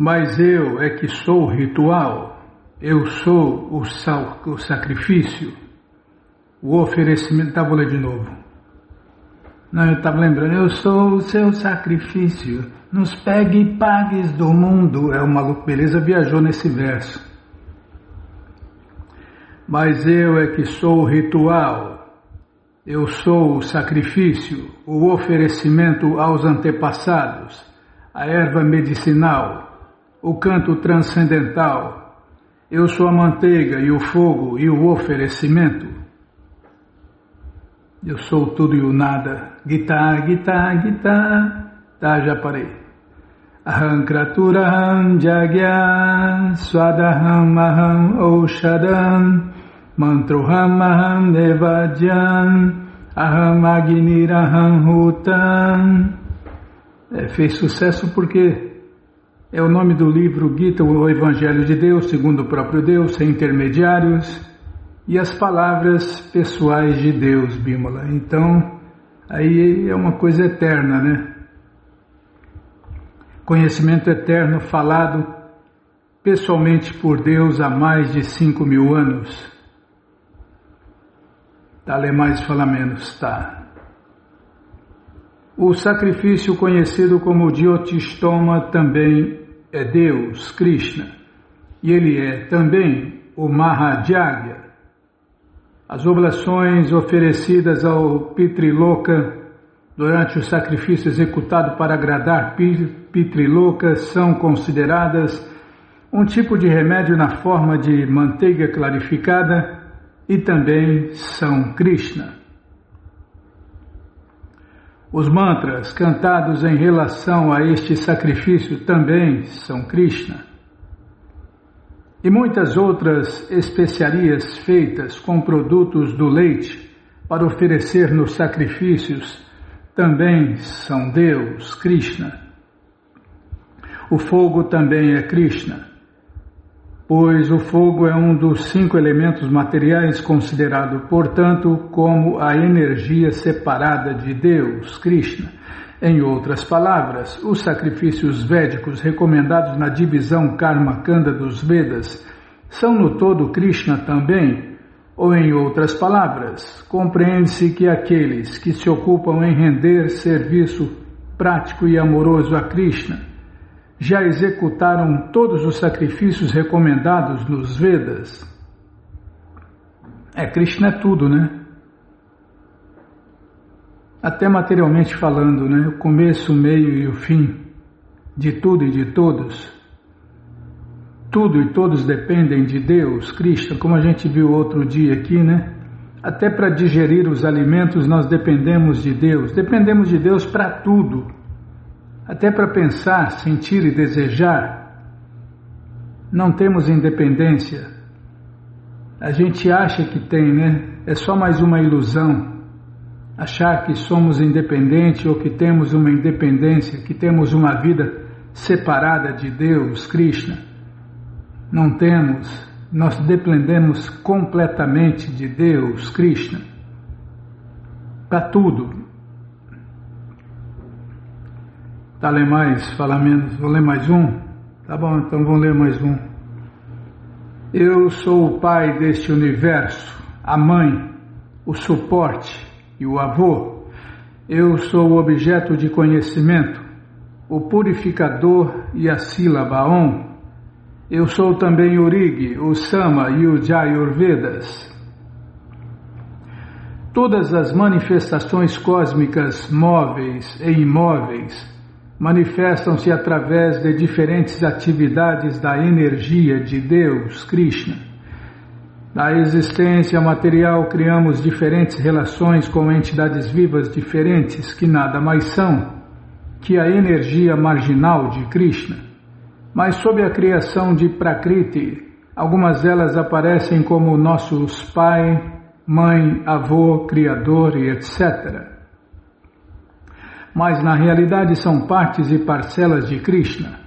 Mas eu é que sou o ritual, eu sou o sacrifício, o oferecimento. Vou ler de novo. Não, eu estava lembrando, eu sou o seu sacrifício, nos pegue e pagues do mundo. O maluco beleza viajou nesse verso. Mas eu é que sou o ritual, eu sou o sacrifício, o oferecimento aos antepassados, a erva medicinal, o canto transcendental. Eu sou a manteiga e o fogo e o oferecimento. Eu sou o tudo e o nada. Gita, Gita, Gita. Tá, já parei. Aham kraturaham jagya swadaham aham oshadam mantroham aham nevadyan aham agniraham hutam. Fez sucesso porque é o nome do livro Gita, o Evangelho de Deus, segundo o próprio Deus, sem intermediários, e as palavras pessoais de Deus, Bímola. Então, aí é uma coisa eterna, né? Conhecimento eterno falado pessoalmente por Deus há mais de 5.000 anos. Tá, lê mais, fala menos, tá. O sacrifício conhecido como Jyotistoma também é Deus, Krishna, e ele é também o Mahajagya. As oblações oferecidas ao Pitriloka durante o sacrifício executado para agradar Pitriloka são consideradas um tipo de remédio na forma de manteiga clarificada e também são Krishna. Os mantras cantados em relação a este sacrifício também são Krishna. E muitas outras especiarias feitas com produtos do leite para oferecer nos sacrifícios também são Deus, Krishna. O fogo também é Krishna, pois o fogo é um dos 5 elementos materiais considerado, portanto, como a energia separada de Deus, Krishna. Em outras palavras, os sacrifícios védicos recomendados na divisão Karma Kanda dos Vedas são no todo Krishna também, ou em outras palavras, compreende-se que aqueles que se ocupam em render serviço prático e amoroso a Krishna já executaram todos os sacrifícios recomendados nos Vedas. Krishna é tudo, né? Até materialmente falando, né? O começo, o meio e o fim de tudo e de todos. Tudo e todos dependem de Deus, Krishna, como a gente viu outro dia aqui, né? Até para digerir os alimentos nós dependemos de Deus. Dependemos de Deus para tudo. Até para pensar, sentir e desejar. Não temos independência. A gente acha que tem, né? É só mais uma ilusão. Achar que somos independentes ou que temos uma independência, que temos uma vida separada de Deus, Krishna. Não temos, nós dependemos completamente de Deus, Krishna, para tudo. Tá, lê mais, fala menos, vou ler mais um? Tá bom, então vamos ler mais um. Eu sou o pai deste universo, a mãe, o suporte e o avô. Eu sou o objeto de conhecimento, o purificador e a sílaba Om. Eu sou também o Rig, o Sama e o Jayurvedas. Todas as manifestações cósmicas móveis e imóveis manifestam-se através de diferentes atividades da energia de Deus, Krishna. Na existência material criamos diferentes relações com entidades vivas diferentes que nada mais são que a energia marginal de Krishna. Mas sob a criação de Prakriti, algumas delas aparecem como nossos pai, mãe, avô, criador e etc. Mas na realidade são partes e parcelas de Krishna.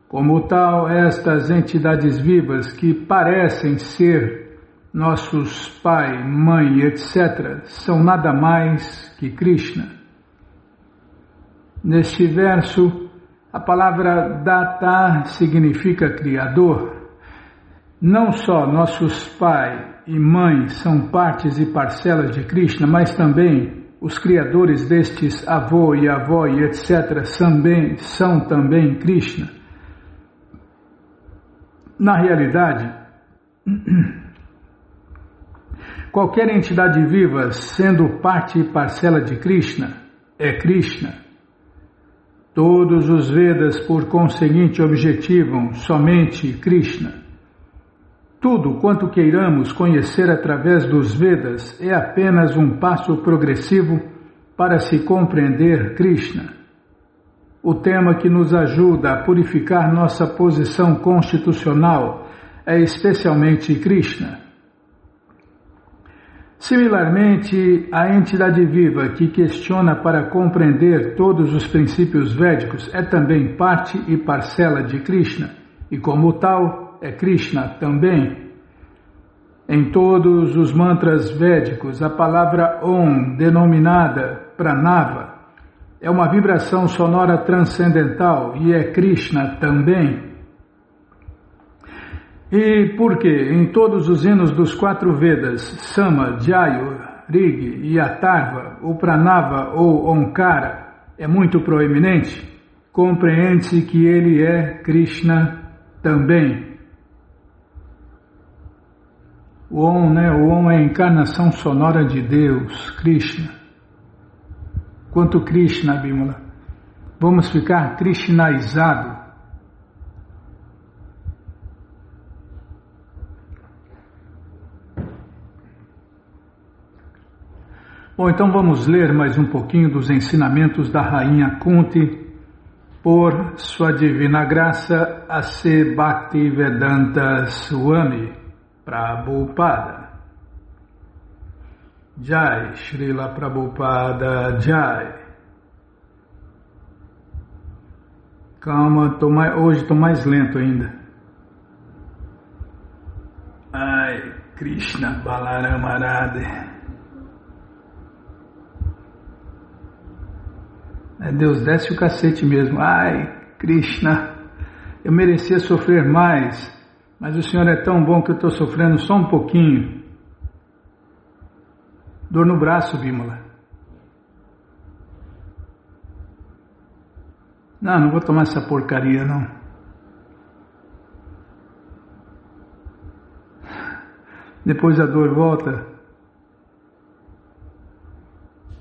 Como tal, estas entidades vivas que parecem ser nossos pai, mãe, etc., são nada mais que Krishna. Neste verso, A palavra Data significa Criador. Não só nossos pai e mãe são partes e parcelas de Krishna, mas também os criadores destes avô e avó e etc. são também Krishna. Na realidade, qualquer entidade viva, sendo parte e parcela de Krishna, é Krishna. Todos os Vedas, por conseguinte, objetivam somente Krishna. Tudo quanto queiramos conhecer através dos Vedas é apenas um passo progressivo para se compreender Krishna. O tema que nos ajuda a purificar nossa posição constitucional é especialmente Krishna. Similarmente, a entidade viva que questiona para compreender todos os princípios védicos é também parte e parcela de Krishna, e como tal, é Krishna também. Em todos os mantras védicos, a palavra Om, denominada Pranava, é uma vibração sonora transcendental e é Krishna também. E por que em todos os hinos dos 4 Vedas, Sama, Jayu, Rig e Atharva, o Pranava ou Onkara é muito proeminente, compreende-se que ele é Krishna também. O Om, O Om é a encarnação sonora de Deus, Krishna. Quanto Krishna, Bimala, vamos ficar krishnaizados. Bom, então vamos ler mais um pouquinho dos ensinamentos da Rainha Kunti, por sua divina graça, A.C. Bhaktivedanta Swami Prabhupada. Jai, Srila Prabhupada Jai. Calma, hoje estou mais lento ainda. Ai, Krishna Balarama Radhe. Deus desce o cacete mesmo. Ai, Krishna, eu merecia sofrer mais, mas o Senhor é tão bom que eu estou sofrendo só um pouquinho. Dor no braço, Bimala. Não vou tomar essa porcaria, não. Depois a dor volta.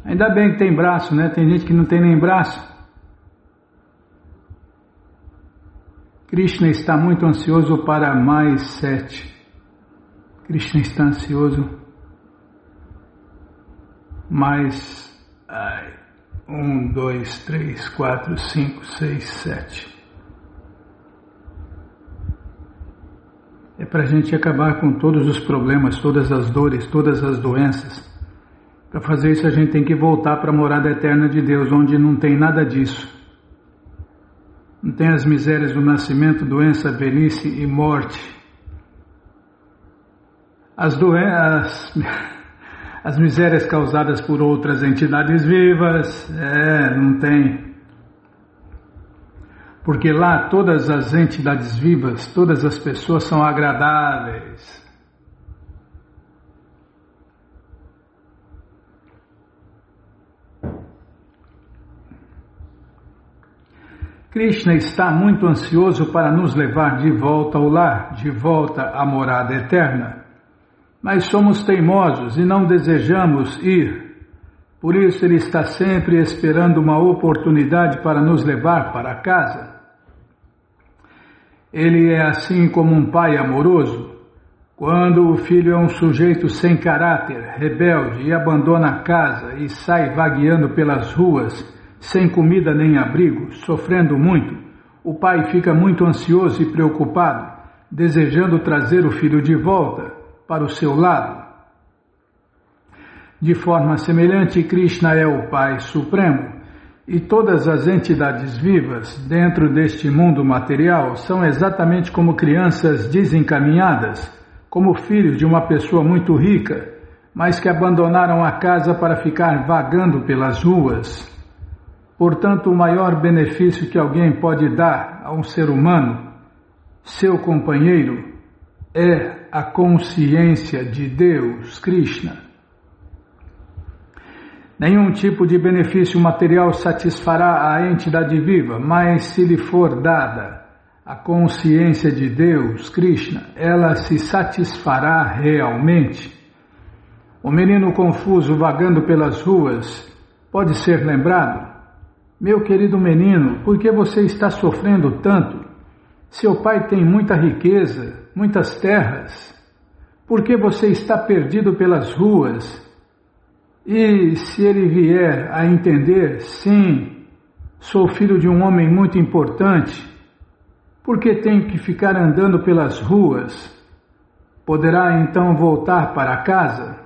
Ainda bem que tem braço, né? Tem gente que não tem nem braço. Krishna está muito ansioso para mais 7. Krishna está ansioso. Mais 1, 2, 3, 4, 5, 6, 7. É para a gente acabar com todos os problemas, todas as dores, todas as doenças. Para fazer isso a gente tem que voltar para a morada eterna de Deus, onde não tem nada disso. Não tem as misérias do nascimento, doença, velhice e morte. As misérias causadas por outras entidades vivas, não tem. Porque lá todas as entidades vivas, todas as pessoas são agradáveis. Krishna está muito ansioso para nos levar de volta ao lar, de volta à morada eterna. Mas somos teimosos e não desejamos ir. Por isso ele está sempre esperando uma oportunidade para nos levar para casa. Ele é assim como um pai amoroso. Quando o filho é um sujeito sem caráter, rebelde e abandona a casa e sai vagueando pelas ruas, sem comida nem abrigo, sofrendo muito, o pai fica muito ansioso e preocupado, desejando trazer o filho de volta para o seu lado. De forma semelhante, Krishna é o Pai Supremo, e todas as entidades vivas dentro deste mundo material são exatamente como crianças desencaminhadas, como filhos de uma pessoa muito rica, mas que abandonaram a casa para ficar vagando pelas ruas. Portanto, o maior benefício que alguém pode dar a um ser humano, seu companheiro, é a consciência de Deus, Krishna. Nenhum tipo de benefício material satisfará a entidade viva, mas se lhe for dada a consciência de Deus, Krishna, ela se satisfará realmente. O menino confuso vagando pelas ruas pode ser lembrado: meu querido menino, por que você está sofrendo tanto? Seu pai tem muita riqueza, muitas terras. Por que você está perdido pelas ruas? E se ele vier a entender, sim, sou filho de um homem muito importante, por que tenho que ficar andando pelas ruas? Poderá então voltar para casa?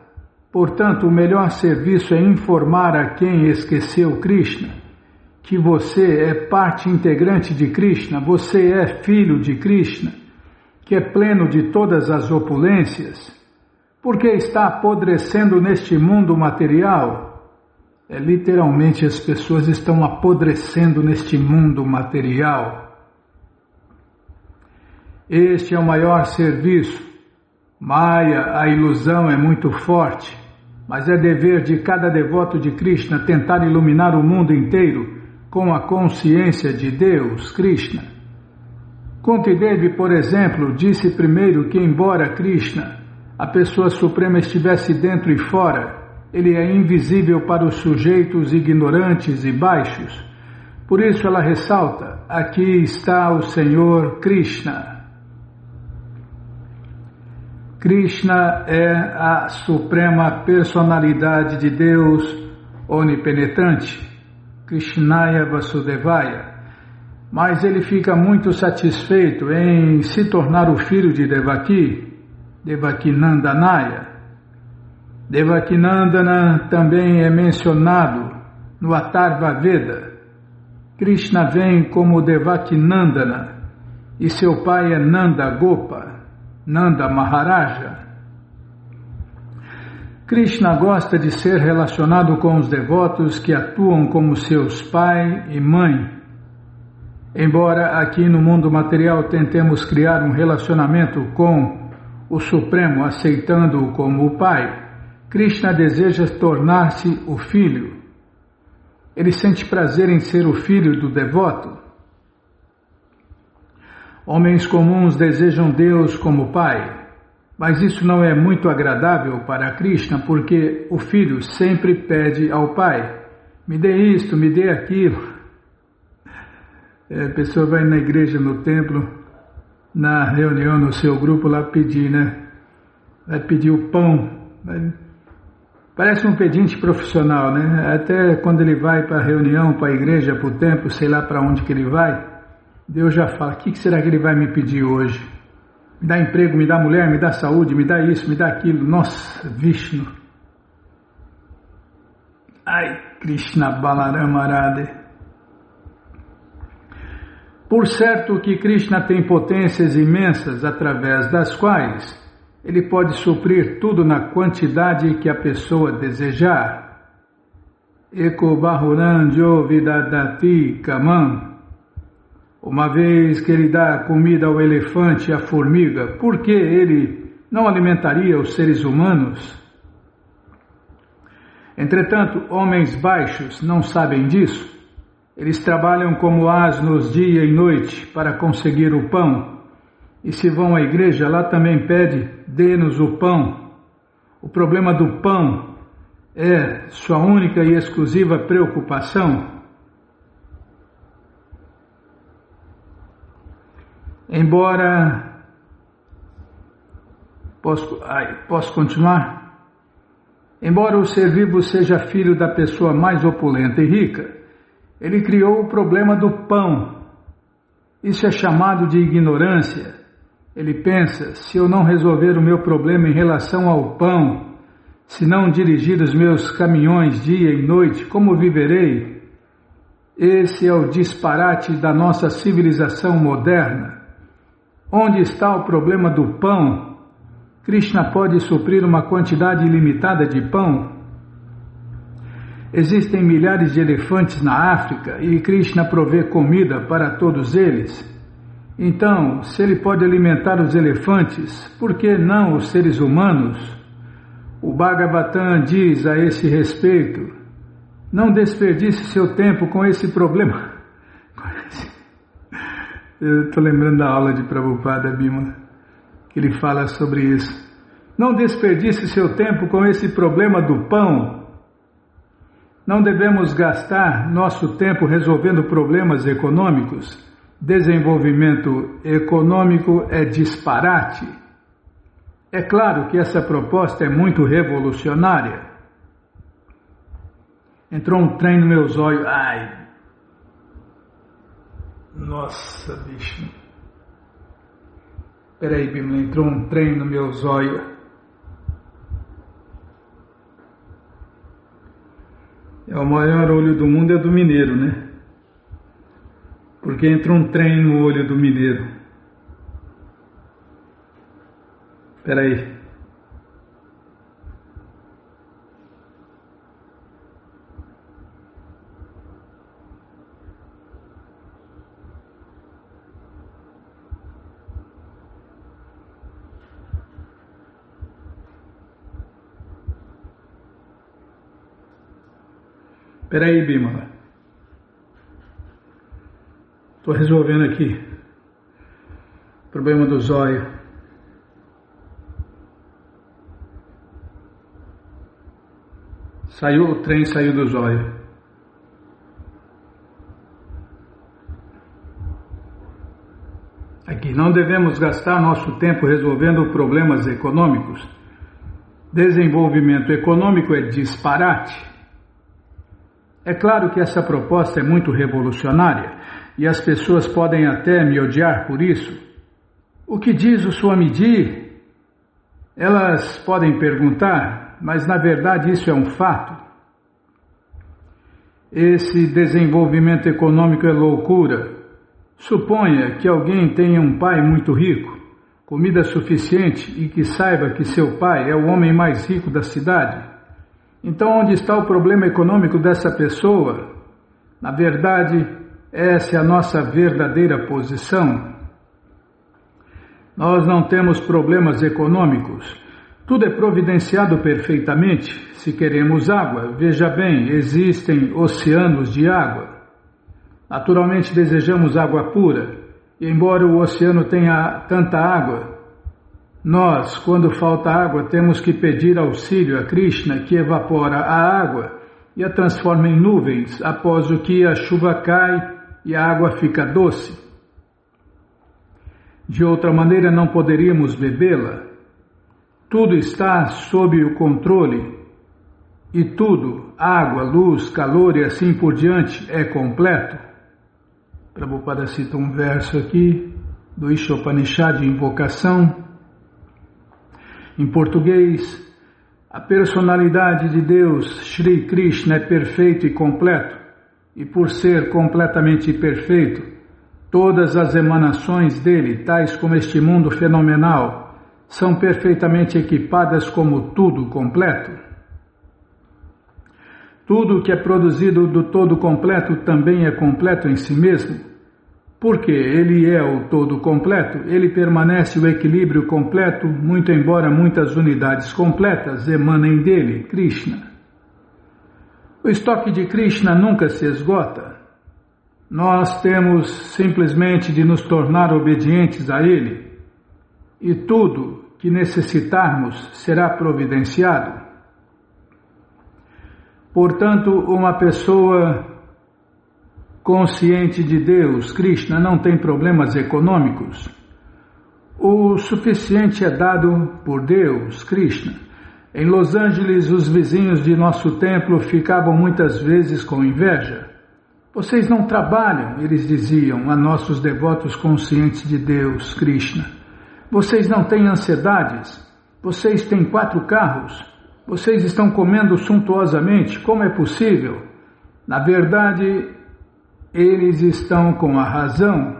Portanto, o melhor serviço é informar a quem esqueceu Krishna que você é parte integrante de Krishna, você é filho de Krishna, que é pleno de todas as opulências. Porque está apodrecendo neste mundo material? Literalmente as pessoas estão apodrecendo neste mundo material. Este é o maior serviço. Maya, a ilusão é muito forte, mas é dever de cada devoto de Krishna tentar iluminar o mundo inteiro com a consciência de Deus, Krishna. Kuntidevi, por exemplo, disse primeiro que, embora Krishna, a pessoa suprema, estivesse dentro e fora, ele é invisível para os sujeitos ignorantes e baixos. Por isso ela ressalta: aqui está o Senhor Krishna. Krishna é a suprema personalidade de Deus onipenetrante, Krishnaya Vasudevaya, mas ele fica muito satisfeito em se tornar o filho de Devaki, Devakinandanaya. Devakinandana também é mencionado no Atharva Veda. Krishna vem como Devakinandana e seu pai é Nanda Gopa, Nanda Maharaja. Krishna gosta de ser relacionado com os devotos que atuam como seus pai e mãe. Embora aqui no mundo material tentemos criar um relacionamento com o Supremo, aceitando-o como o pai, Krishna deseja tornar-se o filho. Ele sente prazer em ser o filho do devoto. Homens comuns desejam Deus como pai, mas isso não é muito agradável para Krishna, porque o filho sempre pede ao pai: me dê isto, me dê aquilo. A pessoa vai na igreja, no templo, na reunião, no seu grupo lá pedir, né? Vai pedir o pão. Parece um pedinte profissional, né? Até quando ele vai para a reunião, para a igreja, para o templo, sei lá para onde que ele vai, Deus já fala: o que será que ele vai me pedir hoje? Me dá emprego, me dá mulher, me dá saúde, me dá isso, me dá aquilo. Nossa, Vishnu. Ai, Krishna Balarama Radhe. Por certo que Krishna tem potências imensas através das quais ele pode suprir tudo na quantidade que a pessoa desejar. Eko Bahuran Jo Vidadati Kamam. Uma vez que ele dá comida ao elefante e à formiga, por que ele não alimentaria os seres humanos? Entretanto, homens baixos não sabem disso. Eles trabalham como asnos dia e noite para conseguir o pão. E se vão à igreja, lá também pede: dê-nos o pão. O problema do pão é sua única e exclusiva preocupação. Embora... Posso continuar? Embora o ser vivo seja filho da pessoa mais opulenta e rica, ele criou o problema do pão. Isso é chamado de ignorância. Ele pensa: se eu não resolver o meu problema em relação ao pão, se não dirigir os meus caminhões dia e noite, como viverei? Esse é o disparate da nossa civilização moderna. Onde está o problema do pão? Krishna pode suprir uma quantidade ilimitada de pão? Existem milhares de elefantes na África e Krishna provê comida para todos eles. Então, se ele pode alimentar os elefantes, por que não os seres humanos? O Bhagavatam diz a esse respeito: não desperdice seu tempo com esse problema. Eu estou lembrando da aula de Prabhupada, Bimala, que ele fala sobre isso. Não desperdice seu tempo com esse problema do pão. Não devemos gastar nosso tempo resolvendo problemas econômicos. Desenvolvimento econômico é disparate. É claro que essa proposta é muito revolucionária. Entrou um trem no meu zóio. Ai! Nossa, bicho. Peraí, Bimala, entrou um trem no meu zóio. É o maior olho do mundo, é do mineiro, né? Porque entra um trem no olho do mineiro. Peraí. Peraí, Bimala. Estou resolvendo aqui. Problema do zóio. O trem saiu do zóio. Aqui, não devemos gastar nosso tempo resolvendo problemas econômicos. Desenvolvimento econômico é disparate. É claro que essa proposta é muito revolucionária e as pessoas podem até me odiar por isso. O que diz o Swamiji? Elas podem perguntar, mas na verdade isso é um fato. Esse desenvolvimento econômico é loucura. Suponha que alguém tenha um pai muito rico, comida suficiente e que saiba que seu pai é o homem mais rico da cidade. Então, onde está o problema econômico dessa pessoa? Na verdade, essa é a nossa verdadeira posição. Nós não temos problemas econômicos. Tudo é providenciado perfeitamente. Se queremos água, veja bem, existem oceanos de água. Naturalmente desejamos água pura, e embora o oceano tenha tanta água, nós, quando falta água, temos que pedir auxílio a Krishna, que evapora a água e a transforma em nuvens, após o que a chuva cai e a água fica doce. De outra maneira, não poderíamos bebê-la. Tudo está sob o controle, e tudo, água, luz, calor e assim por diante, é completo. Prabhupada cita um verso aqui, do Ishopanishad de invocação. Em português, a personalidade de Deus, Shri Krishna, é perfeito e completo, e por ser completamente perfeito, todas as emanações dele, tais como este mundo fenomenal, são perfeitamente equipadas como tudo completo. Tudo que é produzido do todo completo também é completo em si mesmo. Porque ele é o todo completo, ele permanece o equilíbrio completo, muito embora muitas unidades completas emanem dele, Krishna. O estoque de Krishna nunca se esgota. Nós temos simplesmente de nos tornar obedientes a ele, e tudo que necessitarmos será providenciado. Portanto, uma pessoa consciente de Deus, Krishna, não tem problemas econômicos. O suficiente é dado por Deus, Krishna. Em Los Angeles, os vizinhos de nosso templo ficavam muitas vezes com inveja. Vocês não trabalham, eles diziam a nossos devotos conscientes de Deus, Krishna. Vocês não têm ansiedades. Vocês têm 4 carros. Vocês estão comendo suntuosamente. Como é possível? Na verdade, eles estão com a razão.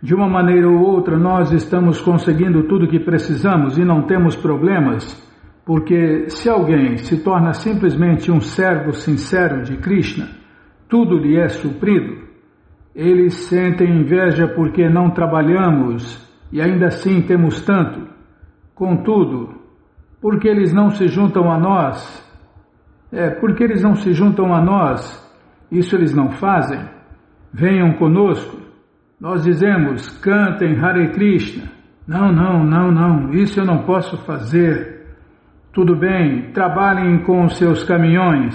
De uma maneira ou outra, nós estamos conseguindo tudo o que precisamos e não temos problemas, Porque se alguém se torna simplesmente um servo sincero de Krishna, tudo lhe é suprido. Eles sentem inveja porque não trabalhamos e ainda assim temos tanto. Contudo, porque eles não se juntam a nós? Porque eles não se juntam a nós, isso eles não fazem. Venham conosco. Nós dizemos, cantem Hare Krishna. Não, isso eu não posso fazer. Tudo bem, trabalhem com os seus caminhões,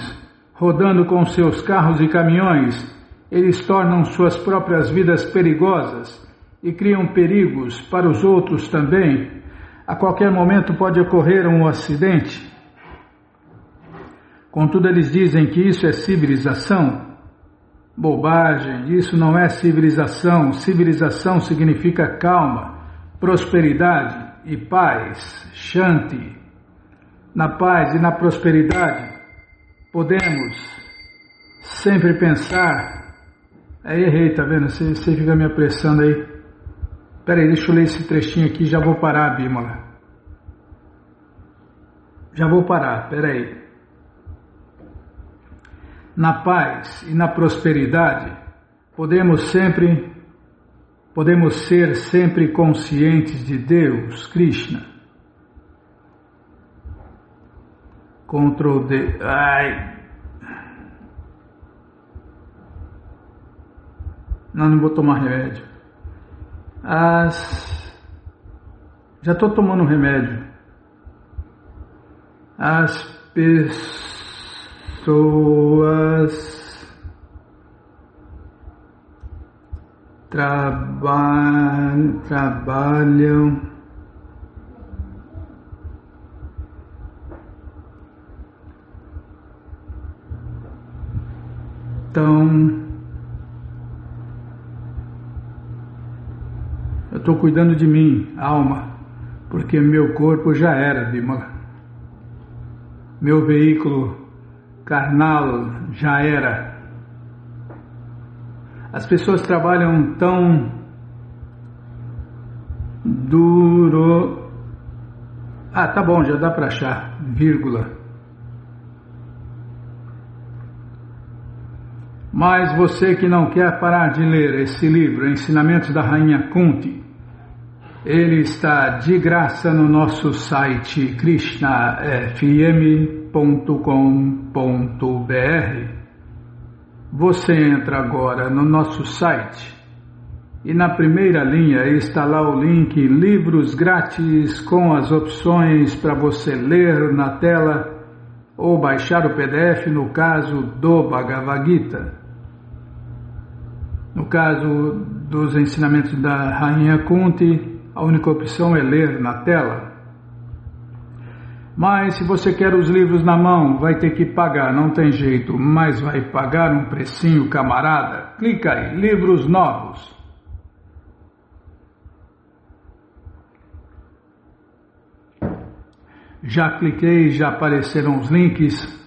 rodando com os seus carros e caminhões. Eles tornam suas próprias vidas perigosas e criam perigos para os outros também. A qualquer momento pode ocorrer um acidente. Contudo, eles dizem que isso é civilização. Bobagem, isso não é civilização. Civilização significa calma, prosperidade e paz, Shanti. Na paz e na prosperidade, podemos sempre pensar... errei, tá vendo? Você fica me apressando aí. Peraí, deixa eu ler esse trechinho aqui, já vou parar, Bímola. Já vou parar, peraí. Na paz e na prosperidade, podemos ser sempre conscientes de Deus, Krishna. Ctrl D. Não vou tomar remédio. Já estou tomando remédio. As pessoas trabalham eu estou cuidando de mim, alma, porque meu corpo já era, Bímola. Meu veículo carnal já era. As pessoas trabalham tão duro. Tá bom, já dá para achar, vírgula. Mas você que não quer parar de ler esse livro, Ensinamentos da Rainha Kunti, ele está de graça no nosso site krishnafm.com.br. Você entra agora no nosso site e na primeira linha está lá o link Livros Grátis com as opções para você ler na tela ou baixar o PDF no caso do Bhagavad Gita. No caso dos ensinamentos da Rainha Kunti, a única opção é ler na tela. Mas se você quer os livros na mão, vai ter que pagar, não tem jeito, mas vai pagar um precinho, camarada. Clica aí, livros novos. Já cliquei, já apareceram os links.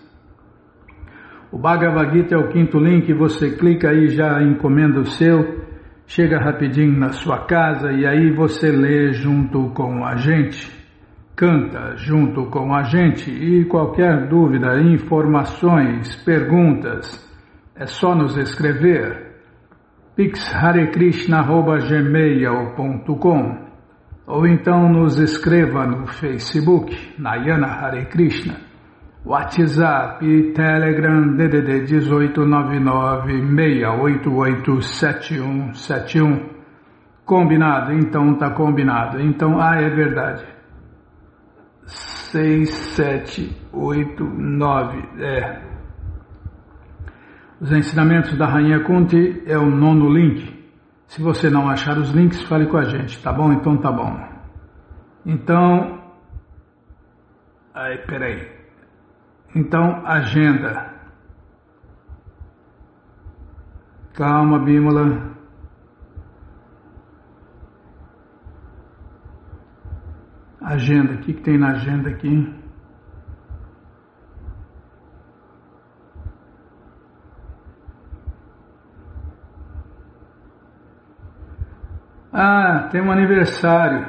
O Bhagavad Gita é o 5º link, você clica aí, já encomenda o seu, chega rapidinho na sua casa e aí você lê junto com a gente, canta junto com a gente e qualquer dúvida, informações, perguntas, é só nos escrever pixharekrishna@gmail.com ou então nos escreva no Facebook, Nayana Hare Krishna, WhatsApp e Telegram DDD 1899-688-7171. Combinado? Então tá combinado. Então, é verdade. 6789. Os ensinamentos da Rainha Kunti é o 9º link. Se você não achar os links, fale com a gente, tá bom? Então tá bom. Então, peraí. Então, agenda. Calma, Bímola. Agenda, o que tem na agenda aqui? Tem um aniversário.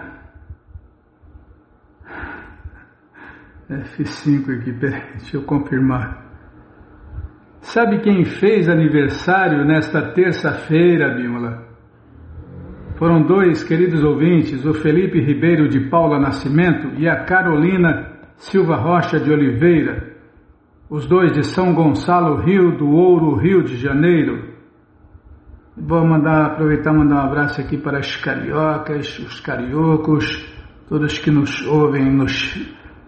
F5 aqui, peraí, deixa eu confirmar. Sabe quem fez aniversário nesta terça-feira, Bímola? Foram dois queridos ouvintes, o Felipe Ribeiro de Paula Nascimento e a Carolina Silva Rocha de Oliveira, os dois de São Gonçalo, Rio do Ouro, Rio de Janeiro. Vou aproveitar e mandar um abraço aqui para as cariocas, os cariocos, todos que nos ouvem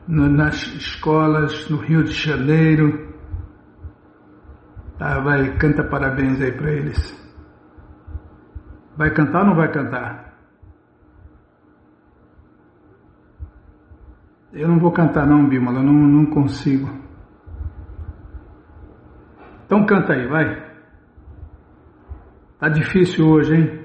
nas escolas, no Rio de Janeiro. Canta parabéns aí para eles. Vai cantar ou não vai cantar? Eu não vou cantar não, Bímola, não consigo. Então canta aí, vai. Tá difícil hoje, hein?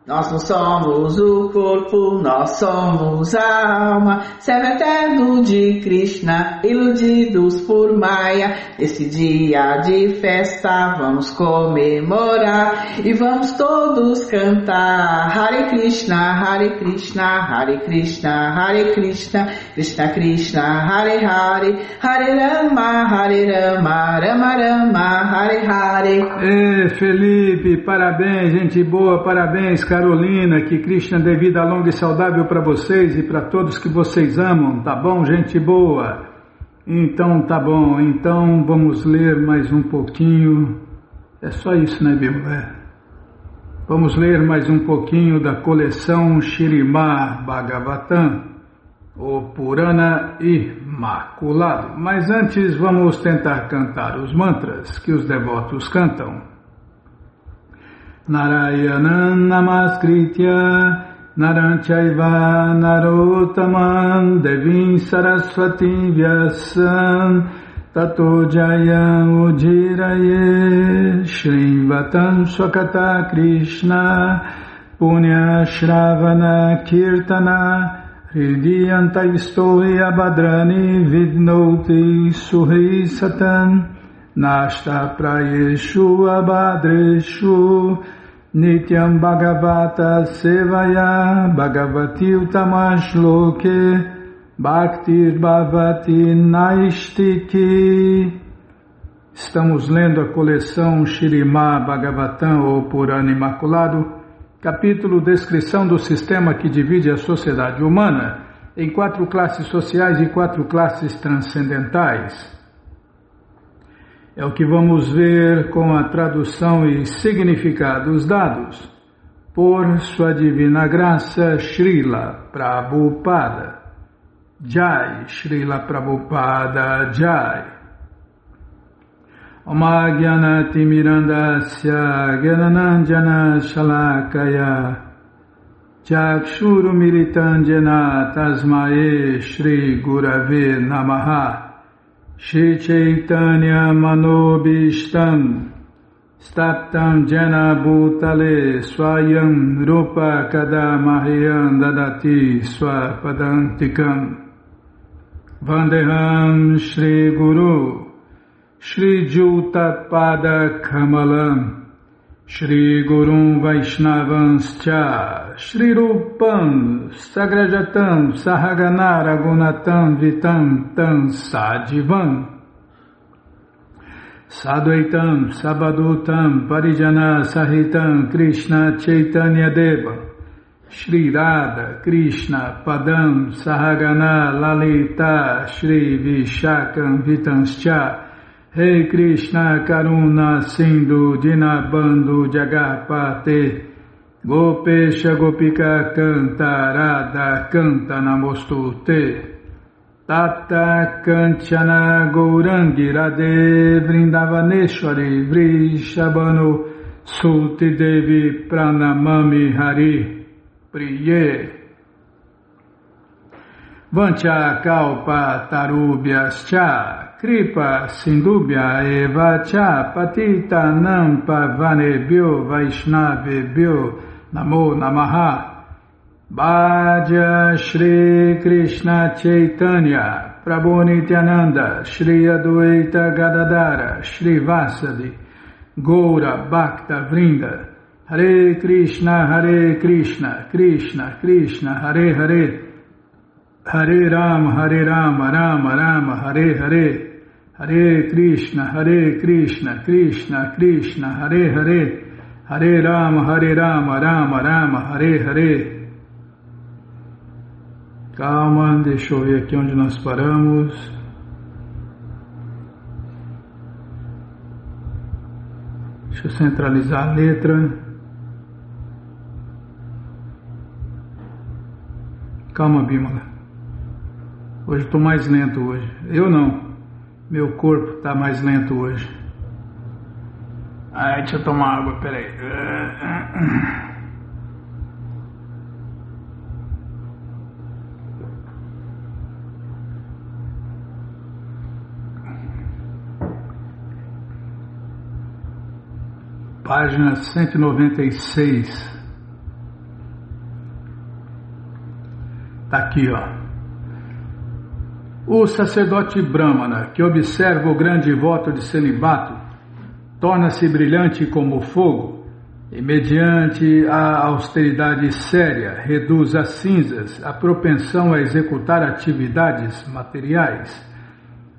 Nós não somos o corpo, nós somos a alma, servo eterno de Krishna, iludidos por Maya. Esse dia de festa vamos comemorar e vamos todos cantar Hare Krishna, Hare Krishna, Hare Krishna, Hare Krishna, Krishna Krishna, Hare Hare, Hare Rama, Rama Rama, Hare Hare. Felipe, parabéns, gente boa, parabéns, Carolina, que Krishna dê vida longa e saudável para vocês e para todos que vocês amam, tá bom, gente boa? Então tá bom, então vamos ler mais um pouquinho, é só isso, né, Bíblia? Vamos ler mais um pouquinho da coleção Śrīmad Bhagavatam, o Purana Imaculado, mas antes vamos tentar cantar os mantras que os devotos cantam. Narayanam Namaskritya Naram Chaiva Narottamam Devim Saraswati Vyasam Tato Jayam Ujiraye Shrivatam Swakata Krishna Punya Shravana Kirtana Hridiyanta Istoi Abhadrani Vidnoti Suhi Satan Nashta Prayeshu Abhadreshu Nityam Bhagavata Sevaya Bhagavati Utamash Loke Bhaktir Bhavati Naistiki. Estamos lendo a coleção Śrīmad Bhagavatam, ou Purana Imaculado, capítulo Descrição do sistema que divide a sociedade humana em 4 classes sociais e 4 classes transcendentais. É o que vamos ver com a tradução e significados dados por Sua Divina Graça Srila Prabhupada. Jai, Srila Prabhupada Jai. Oma Gyanati Mirandasya Gyananandjana Shalakaya Chakshuru Militanjana Tasmae Shri Gurave Namaha. Shri Chaitanya Manobishtam Staptam Jena Bhutale Swayam Rupa Kadamahyam Dadati Swapadantikam Vandeham Shri Guru Shri Juta Pada Kamalam Shri Gurum Vaishnavanscha Shri Rupam Sagrajatam Sahagana Ragunatam Vitam Tam Sadivam Sadvaitam Sabadutam Parijana Sahitam Krishna Chaitanya Deva Shri Radha Krishna Padam Sahagana Lalita Shri Vishakam Vitanscha Rei Krishna Karuna Sindhu Dinabandhu Jagapate Gopesha Gopika Canta Radha Canta Namostute Tata Kanchana Gourangi Radhe Vrindavaneshwari Vrishabhanu Sulti Devi Pranamami Hari Priye Vancha Kalpa Tarubhyascha Kripa Sindubhya Eva Cha Patita Nampa Vanebhyo Vaishnavebhyo Namo Namaha Bhaja Shri Krishna Chaitanya Prabhu Nityananda Shri Adwaita Gadadara Shri Vasadi Goura Bhakta Vrinda Hare Krishna Krishna Krishna Hare Hare Hare Rama, Rama Rama, Hare Hare, Hare Krishna, Krishna Krishna, Hare Hare, Hare Rama, Rama Rama, Hare Hare. Calma, deixa eu ver aqui onde nós paramos. Deixa eu centralizar a letra. Calma, Bímola. Hoje estou mais lento hoje. Eu não. Meu corpo está mais lento hoje. Ai, deixa eu tomar água, peraí. Página 196. Está aqui, ó. O sacerdote Brahmana, que observa o grande voto de celibato, torna-se brilhante como o fogo e, mediante a austeridade séria, reduz a cinzas a propensão a executar atividades materiais.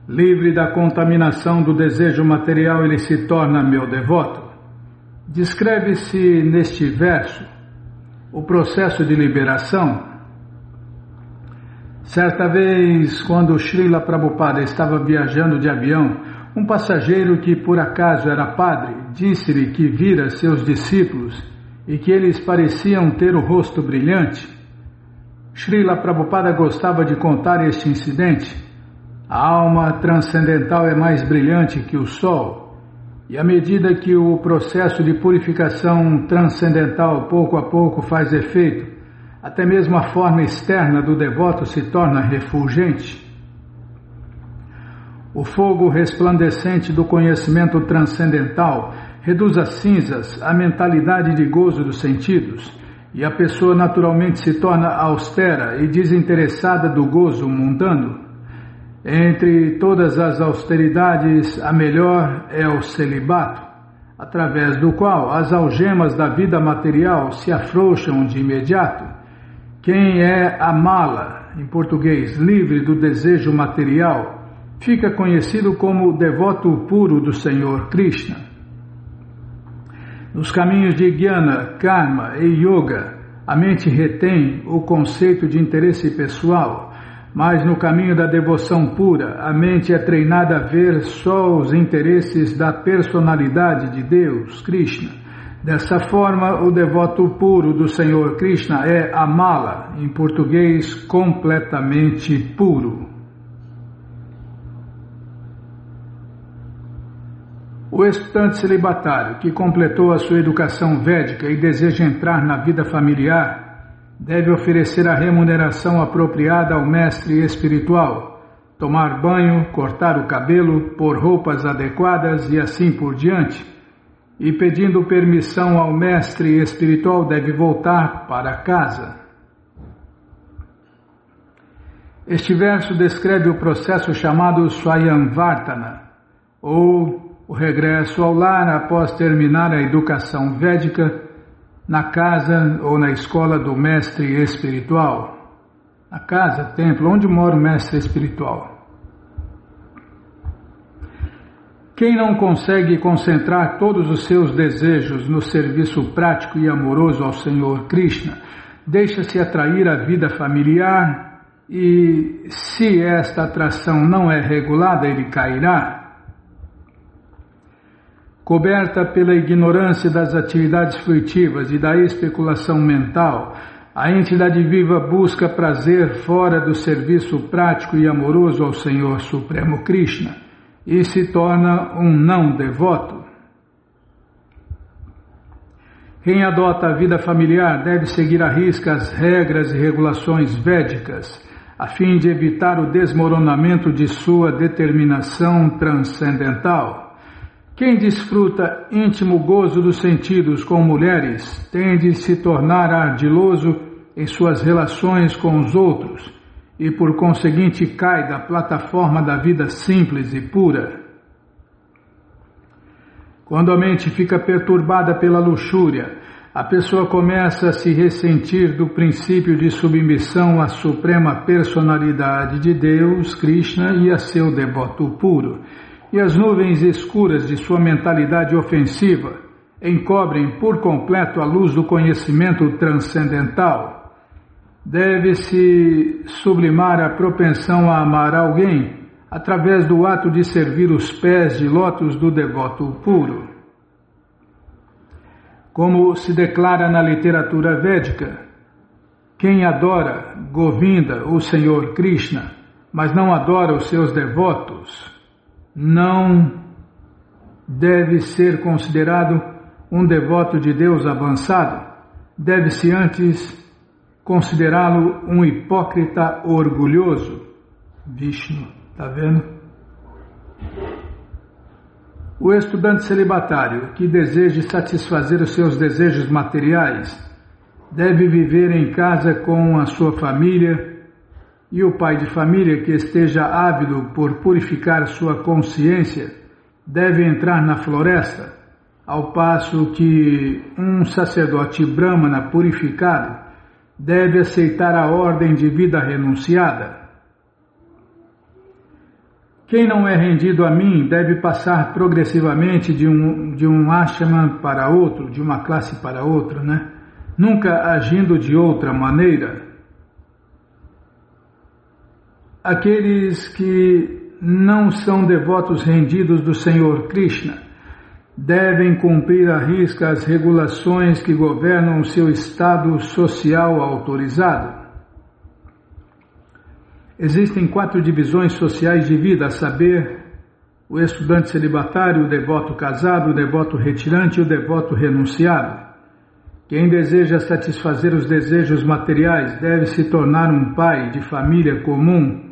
Livre da contaminação do desejo material, ele se torna meu devoto. Descreve-se neste verso o processo de liberação. Certa vez, quando Srila Prabhupada estava viajando de avião, um passageiro que por acaso era padre disse-lhe que vira seus discípulos e que eles pareciam ter o rosto brilhante. Srila Prabhupada gostava de contar este incidente. A alma transcendental é mais brilhante que o sol, e à medida que o processo de purificação transcendental pouco a pouco faz efeito, até mesmo a forma externa do devoto se torna refulgente. O fogo resplandecente do conhecimento transcendental reduz às cinzas a mentalidade de gozo dos sentidos, e a pessoa naturalmente se torna austera e desinteressada do gozo mundano. Entre todas as austeridades, a melhor é o celibato, através do qual as algemas da vida material se afrouxam de imediato. Quem é amala, em português, livre do desejo material, fica conhecido como devoto puro do Senhor Krishna. Nos caminhos de Jnana, Karma e Yoga, a mente retém o conceito de interesse pessoal, mas no caminho da devoção pura, a mente é treinada a ver só os interesses da personalidade de Deus, Krishna. Dessa forma, o devoto puro do Senhor Krishna é amala, em português, completamente puro. O estudante celibatário que completou a sua educação védica e deseja entrar na vida familiar deve oferecer a remuneração apropriada ao mestre espiritual, tomar banho, cortar o cabelo, pôr roupas adequadas e assim por diante. E pedindo permissão ao mestre espiritual deve voltar para casa. Este verso descreve o processo chamado Swayamvartana, ou o regresso ao lar após terminar a educação védica na casa ou na escola do mestre espiritual. Na casa, templo, onde mora o mestre espiritual. Quem não consegue concentrar todos os seus desejos no serviço prático e amoroso ao Senhor Krishna, deixa-se atrair à vida familiar e, se esta atração não é regulada, ele cairá. Coberta pela ignorância das atividades fruitivas e da especulação mental, a entidade viva busca prazer fora do serviço prático e amoroso ao Senhor Supremo Krishna e se torna um não devoto. Quem adota a vida familiar deve seguir à risca as regras e regulações védicas, a fim de evitar o desmoronamento de sua determinação transcendental. Quem desfruta íntimo gozo dos sentidos com mulheres tende a se tornar ardiloso em suas relações com os outros e, por conseguinte, cai da plataforma da vida simples e pura. Quando a mente fica perturbada pela luxúria, a pessoa começa a se ressentir do princípio de submissão à suprema personalidade de Deus, Krishna, e a seu devoto puro. E as nuvens escuras de sua mentalidade ofensiva encobrem por completo a luz do conhecimento transcendental. Deve-se sublimar a propensão a amar alguém através do ato de servir os pés de lótus do devoto puro. Como se declara na literatura védica, quem adora Govinda, o Senhor Krishna, mas não adora os seus devotos, não deve ser considerado um devoto de Deus avançado, deve-se antes considerá-lo um hipócrita orgulhoso. Vishnu, está vendo? O estudante celibatário que deseja satisfazer os seus desejos materiais deve viver em casa com a sua família, e o pai de família que esteja ávido por purificar sua consciência deve entrar na floresta, ao passo que um sacerdote brahmana purificado deve aceitar a ordem de vida renunciada. Quem não é rendido a mim deve passar progressivamente de um ashrama para outro, de uma classe para outra, nunca agindo de outra maneira. Aqueles que não são devotos rendidos do Senhor Krishna devem cumprir à risca as regulações que governam o seu estado social autorizado. Existem 4 divisões sociais de vida, a saber, o estudante celibatário, o devoto casado, o devoto retirante e o devoto renunciado. Quem deseja satisfazer os desejos materiais deve se tornar um pai de família comum,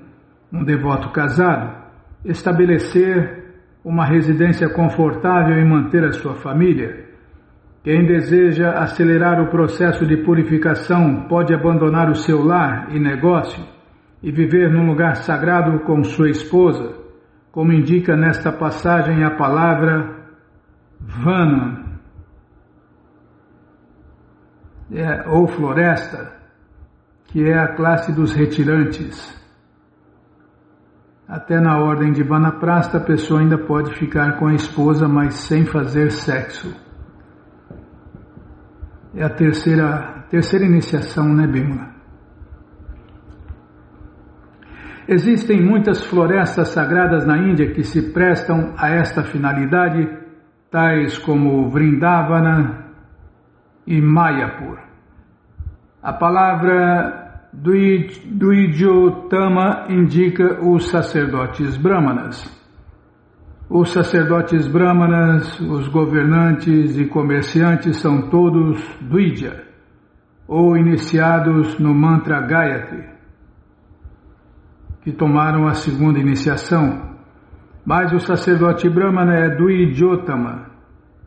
um devoto casado, estabelecer uma residência confortável e manter a sua família. Quem deseja acelerar o processo de purificação pode abandonar o seu lar e negócio e viver num lugar sagrado com sua esposa, como indica nesta passagem a palavra vana, ou floresta, que é a classe dos retirantes. Até na ordem de Vanaprastha a pessoa ainda pode ficar com a esposa, mas sem fazer sexo. É a terceira iniciação, Bimala? Existem muitas florestas sagradas na Índia que se prestam a esta finalidade, tais como Vrindavana e Mayapur. A palavra Dvijotama indica os sacerdotes brahmanas. Os sacerdotes brahmanas, os governantes e comerciantes são todos Dvija, ou iniciados no mantra Gayatri, que tomaram a segunda iniciação, mas o sacerdote brahmana é Dvijotama,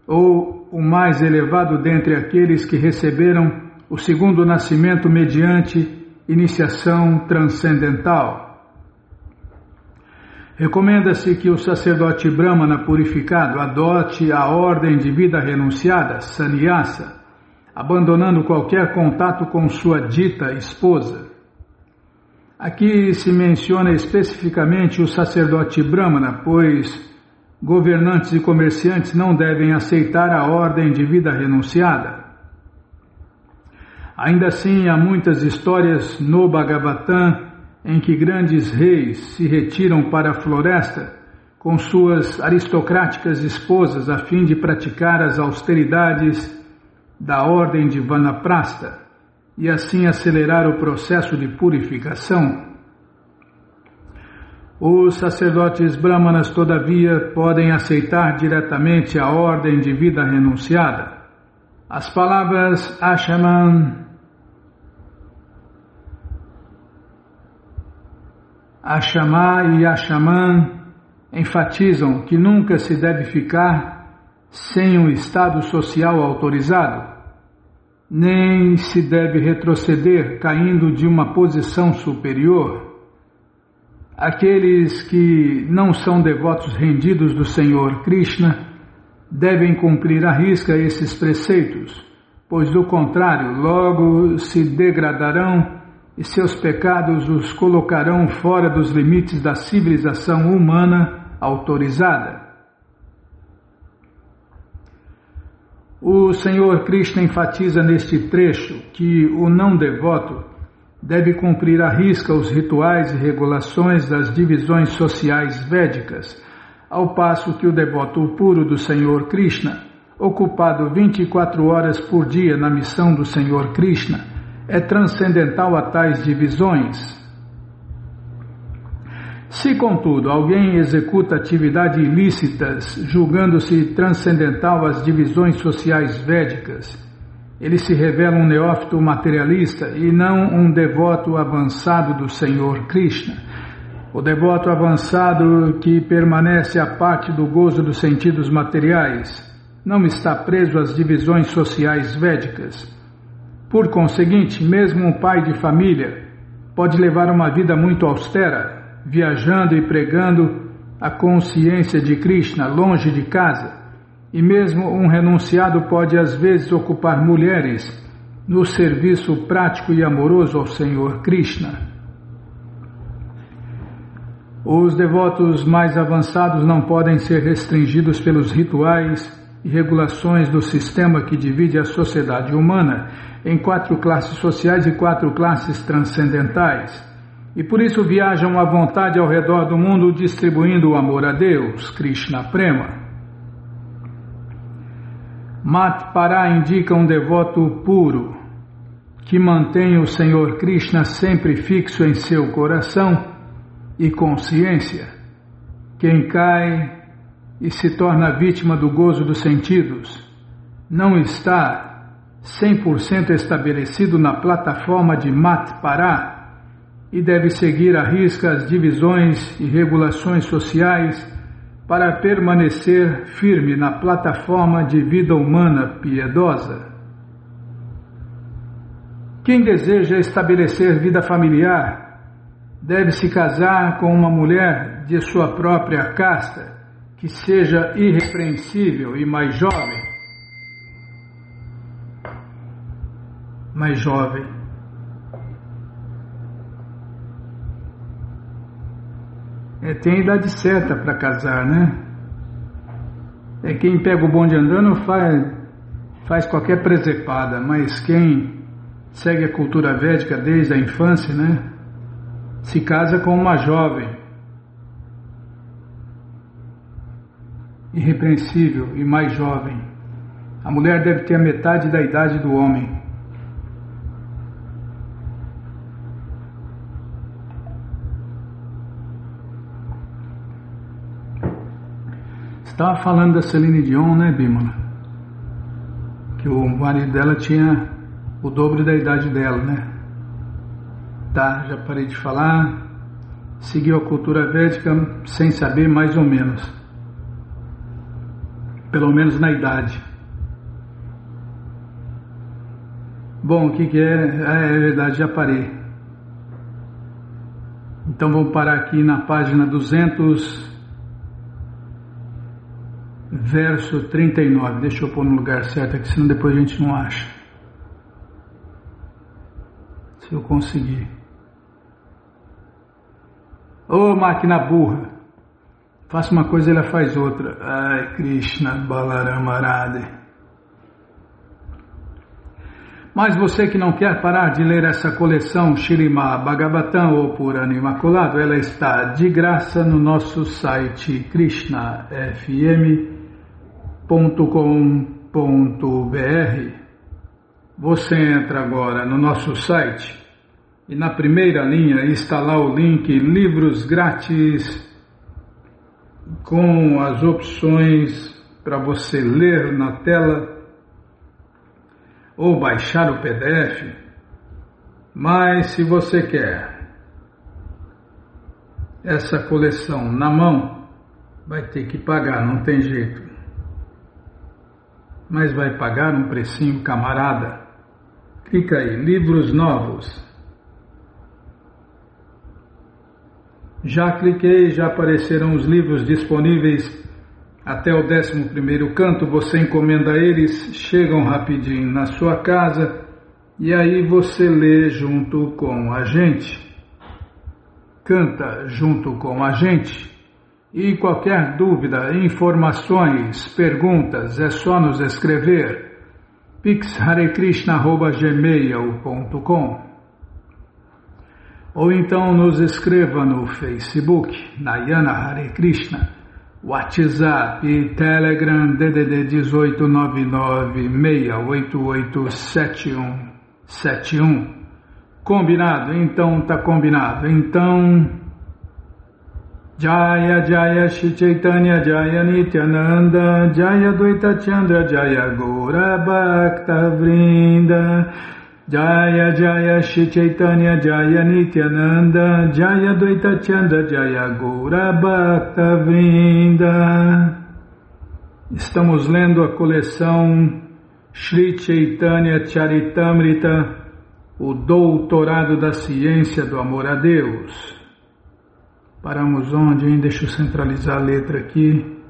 ou o mais elevado dentre aqueles que receberam o segundo nascimento mediante iniciação transcendental. Recomenda-se que o sacerdote brahmana purificado adote a ordem de vida renunciada, sannyasa, abandonando qualquer contato com sua dita esposa. Aqui se menciona especificamente o sacerdote brahmana, pois governantes e comerciantes não devem aceitar a ordem de vida renunciada. Ainda assim, há muitas histórias no Bhagavatam em que grandes reis se retiram para a floresta com suas aristocráticas esposas a fim de praticar as austeridades da ordem de Vanaprastha e assim acelerar o processo de purificação. Os sacerdotes brahmanas, todavia, podem aceitar diretamente a ordem de vida renunciada. As palavras Ashama e Ashaman enfatizam que nunca se deve ficar sem um estado social autorizado, nem se deve retroceder caindo de uma posição superior. Aqueles que não são devotos rendidos do Senhor Krishna devem cumprir à risca esses preceitos, pois do contrário logo se degradarão e seus pecados os colocarão fora dos limites da civilização humana autorizada. O Senhor Krishna enfatiza neste trecho que o não devoto deve cumprir à risca os rituais e regulações das divisões sociais védicas, ao passo que o devoto puro do Senhor Krishna, ocupado 24 horas por dia na missão do Senhor Krishna, é transcendental a tais divisões. Se, contudo, alguém executa atividades ilícitas, julgando-se transcendental às divisões sociais védicas, ele se revela um neófito materialista e não um devoto avançado do Senhor Krishna. O devoto avançado que permanece à parte do gozo dos sentidos materiais não está preso às divisões sociais védicas. Por conseguinte, mesmo um pai de família pode levar uma vida muito austera, viajando e pregando a consciência de Krishna longe de casa, e mesmo um renunciado pode às vezes ocupar mulheres no serviço prático e amoroso ao Senhor Krishna. Os devotos mais avançados não podem ser restringidos pelos rituais e regulações do sistema que divide a sociedade humana em 4 classes sociais e 4 classes transcendentais, e por isso viajam à vontade ao redor do mundo distribuindo o amor a Deus, Krishna Prema. Matpara indica um devoto puro, que mantém o Senhor Krishna sempre fixo em seu coração e consciência. Quem cai e se torna vítima do gozo dos sentidos não está 100% estabelecido na plataforma de Matpara e deve seguir à risca as divisões e regulações sociais para permanecer firme na plataforma de vida humana piedosa. Quem deseja estabelecer vida familiar deve se casar com uma mulher de sua própria casta, que seja irrepreensível e mais jovem. Tem a idade certa para casar, né? Quem pega o bonde andando faz qualquer presepada, mas quem segue a cultura védica desde a infância, né? Se casa com uma jovem, irrepreensível e mais jovem. A mulher deve ter a metade da idade do homem. Estava falando da Celine Dion, né, Bímola? Que o marido dela tinha o dobro da idade dela, né? Tá, já parei de falar. Seguiu a cultura védica sem saber, mais ou menos. Pelo menos na idade. Bom, o que é? É verdade, já parei. Então vamos parar aqui na página 200... verso 39, deixa eu pôr no lugar certo aqui, senão depois a gente não acha. Se eu conseguir. Ô máquina burra, faça uma coisa e ela faz outra. Ai, Krishna Balarama Radhe. Mas você que não quer parar de ler essa coleção Śrīmad Bhagavatam ou Purana Imaculado, ela está de graça no nosso site krishnafm.com.br. Você entra agora no nosso site e na primeira linha está lá o link Livros Grátis, com as opções para você ler na tela ou baixar o PDF. Mas se você quer essa coleção na mão, vai ter que pagar, não tem jeito. Mas vai pagar um precinho, camarada. Clica aí, livros novos. Já cliquei, já apareceram os livros disponíveis até o 11º canto, você encomenda a eles, chegam rapidinho na sua casa e aí você lê junto com a gente, canta junto com a gente. E qualquer dúvida, informações, perguntas, é só nos escrever pixharekrishna@gmail.com ou então nos escreva no Facebook, Nayana Hare Krishna, WhatsApp e Telegram DDD 1899-688-7171. Combinado? Então tá combinado. Então, Jaya Jaya Shri Chaitanya Jaya Nityananda Jaya Dvaita Chandra Jaya Gaura Bhakta Vrinda Jaya Jaya Shri Chaitanya Jaya Nityananda Jaya Dvaita Chandra Jaya Gaura Bhakta Vrinda. Estamos lendo a coleção Shri Chaitanya Charitamrita, o Doutorado da Ciência do Amor a Deus. Paramos onde, hein? Deixa eu centralizar a letra aqui.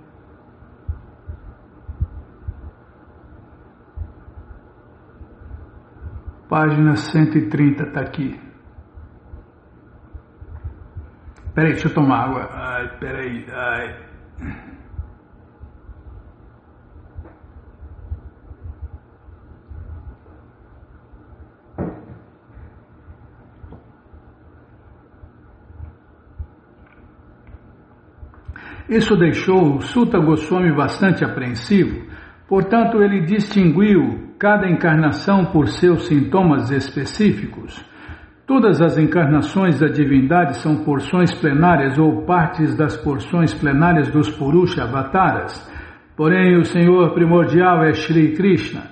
Página 130 está aqui. Peraí, deixa eu tomar água. Ai, peraí, ai. Isso deixou Suta Goswami bastante apreensivo, portanto ele distinguiu cada encarnação por seus sintomas específicos. Todas as encarnações da divindade são porções plenárias ou partes das porções plenárias dos Purusha Avataras, porém o Senhor primordial é Shri Krishna.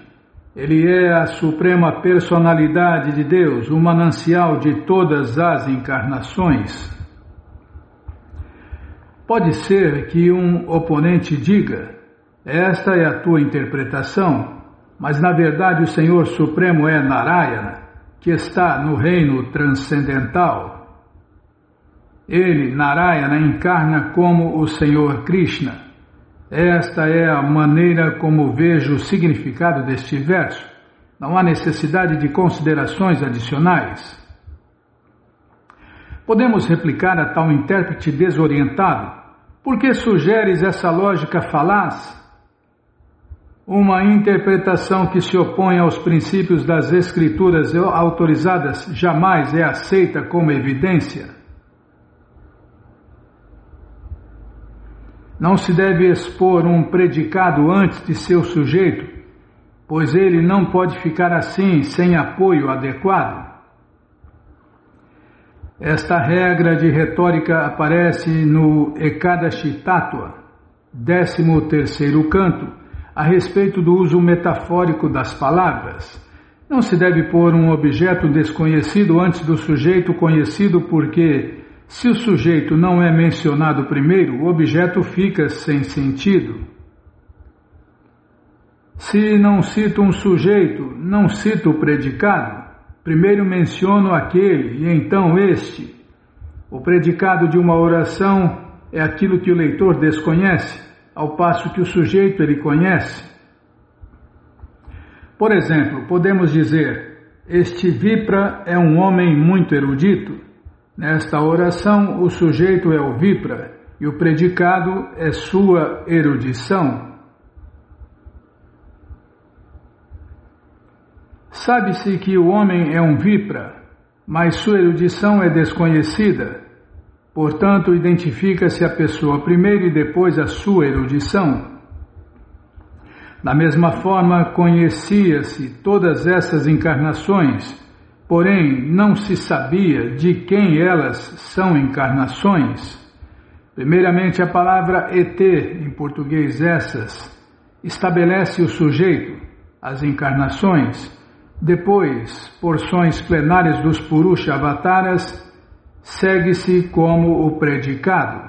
Ele é a suprema personalidade de Deus, o manancial de todas as encarnações. Pode ser que um oponente diga, esta é a tua interpretação, mas na verdade o Senhor Supremo é Narayana, que está no reino transcendental. Ele, Narayana, encarna como o Senhor Krishna. Esta é a maneira como vejo o significado deste verso. Não há necessidade de considerações adicionais. Podemos replicar a tal intérprete desorientado. Por que sugeres essa lógica falaz? Uma interpretação que se opõe aos princípios das escrituras autorizadas jamais é aceita como evidência. Não se deve expor um predicado antes de seu sujeito, pois ele não pode ficar assim sem apoio adequado. Esta regra de retórica aparece no Ekadashi Tattva, 13º canto, a respeito do uso metafórico das palavras. Não se deve pôr um objeto desconhecido antes do sujeito conhecido porque, se o sujeito não é mencionado primeiro, o objeto fica sem sentido. Se não cito um sujeito, não cito o predicado. Primeiro menciono aquele e então este. O predicado de uma oração é aquilo que o leitor desconhece, ao passo que o sujeito ele conhece. Por exemplo, podemos dizer, este Vipra é um homem muito erudito. Nesta oração, o sujeito é o Vipra e o predicado é sua erudição. Sabe-se que o homem é um Vipra, mas sua erudição é desconhecida. Portanto, identifica-se a pessoa primeiro e depois a sua erudição. Da mesma forma, conhecia-se todas essas encarnações, porém não se sabia de quem elas são encarnações. Primeiramente, a palavra ET, em português essas, estabelece o sujeito, as encarnações. Depois, porções plenárias dos Purusha Avataras, segue-se como o predicado.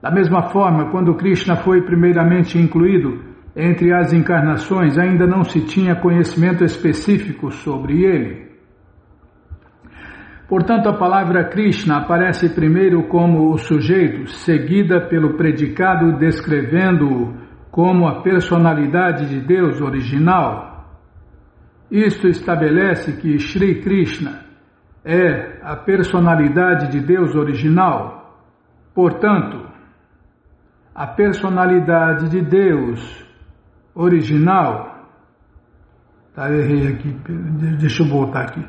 Da mesma forma, quando Krishna foi primeiramente incluído entre as encarnações, ainda não se tinha conhecimento específico sobre ele. Portanto, a palavra Krishna aparece primeiro como o sujeito, seguida pelo predicado descrevendo-o como a personalidade de Deus original. Isto estabelece que Shri Krishna é a personalidade de Deus original. Portanto, a personalidade de Deus original... errei aqui, deixa eu voltar aqui.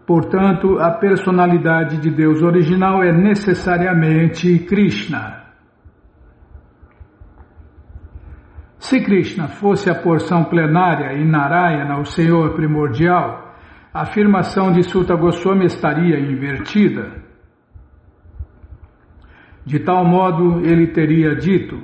Portanto, a personalidade de Deus original é necessariamente Krishna. Se Krishna fosse a porção plenária e Narayana o Senhor primordial, a afirmação de Suta Goswami estaria invertida. De tal modo, ele teria dito: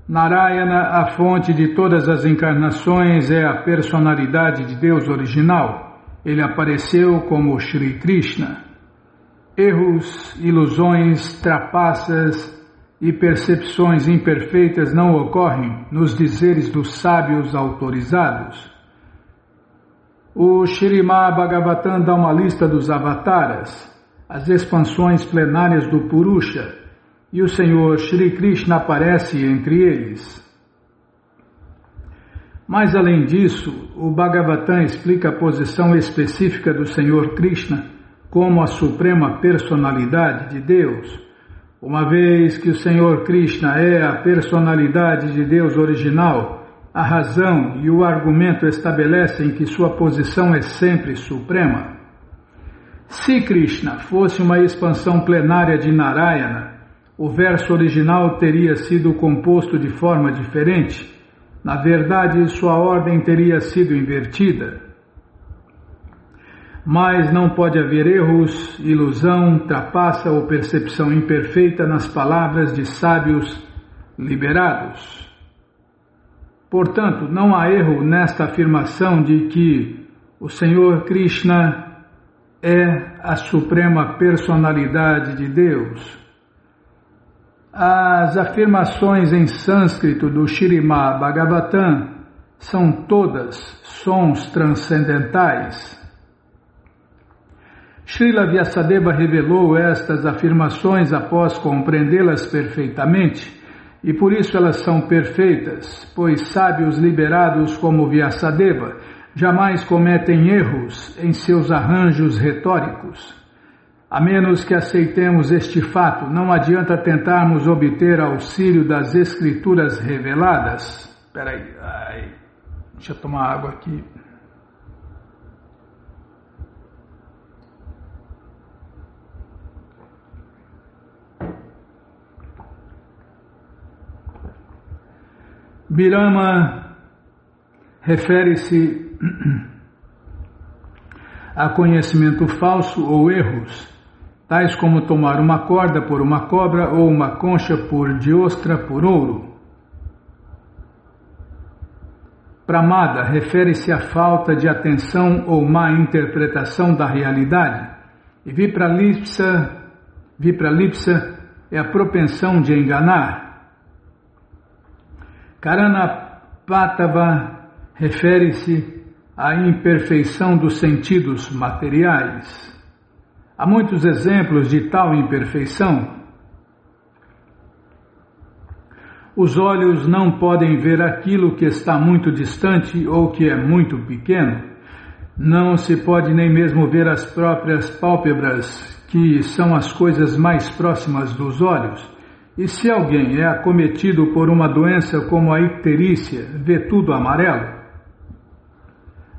Narayana, a fonte de todas as encarnações, é a personalidade de Deus original. Ele apareceu como Shri Krishna. Erros, ilusões, trapaças e percepções imperfeitas não ocorrem nos dizeres dos sábios autorizados. O Śrīmad Bhagavatam dá uma lista dos avataras, as expansões plenárias do Purusha, e o Senhor Shri Krishna aparece entre eles. Mas além disso, o Bhagavatam explica a posição específica do Senhor Krishna como a suprema personalidade de Deus. Uma vez que o Senhor Krishna é a personalidade de Deus original, a razão e o argumento estabelecem que sua posição é sempre suprema. Se Krishna fosse uma expansão plenária de Narayana, o verso original teria sido composto de forma diferente. Na verdade, sua ordem teria sido invertida. Mas não pode haver erros, ilusão, trapaça ou percepção imperfeita nas palavras de sábios liberados. Portanto, não há erro nesta afirmação de que o Senhor Krishna é a suprema personalidade de Deus. As afirmações em sânscrito do Śrīmad Bhagavatam são todas sons transcendentais. Srila Vyasadeva revelou estas afirmações após compreendê-las perfeitamente, e por isso elas são perfeitas, pois sábios liberados como Vyasadeva jamais cometem erros em seus arranjos retóricos. A menos que aceitemos este fato, não adianta tentarmos obter auxílio das escrituras reveladas. Espera aí, deixa eu tomar água aqui. Birama refere-se a conhecimento falso ou erros, tais como tomar uma corda por uma cobra ou uma concha de ostra por ouro. Pramada refere-se à falta de atenção ou má interpretação da realidade, e Vipralipsa é a propensão de enganar. Karanapatava refere-se à imperfeição dos sentidos materiais. Há muitos exemplos de tal imperfeição. Os olhos não podem ver aquilo que está muito distante ou que é muito pequeno. Não se pode nem mesmo ver as próprias pálpebras, que são as coisas mais próximas dos olhos. E se alguém é acometido por uma doença como a icterícia, vê tudo amarelo.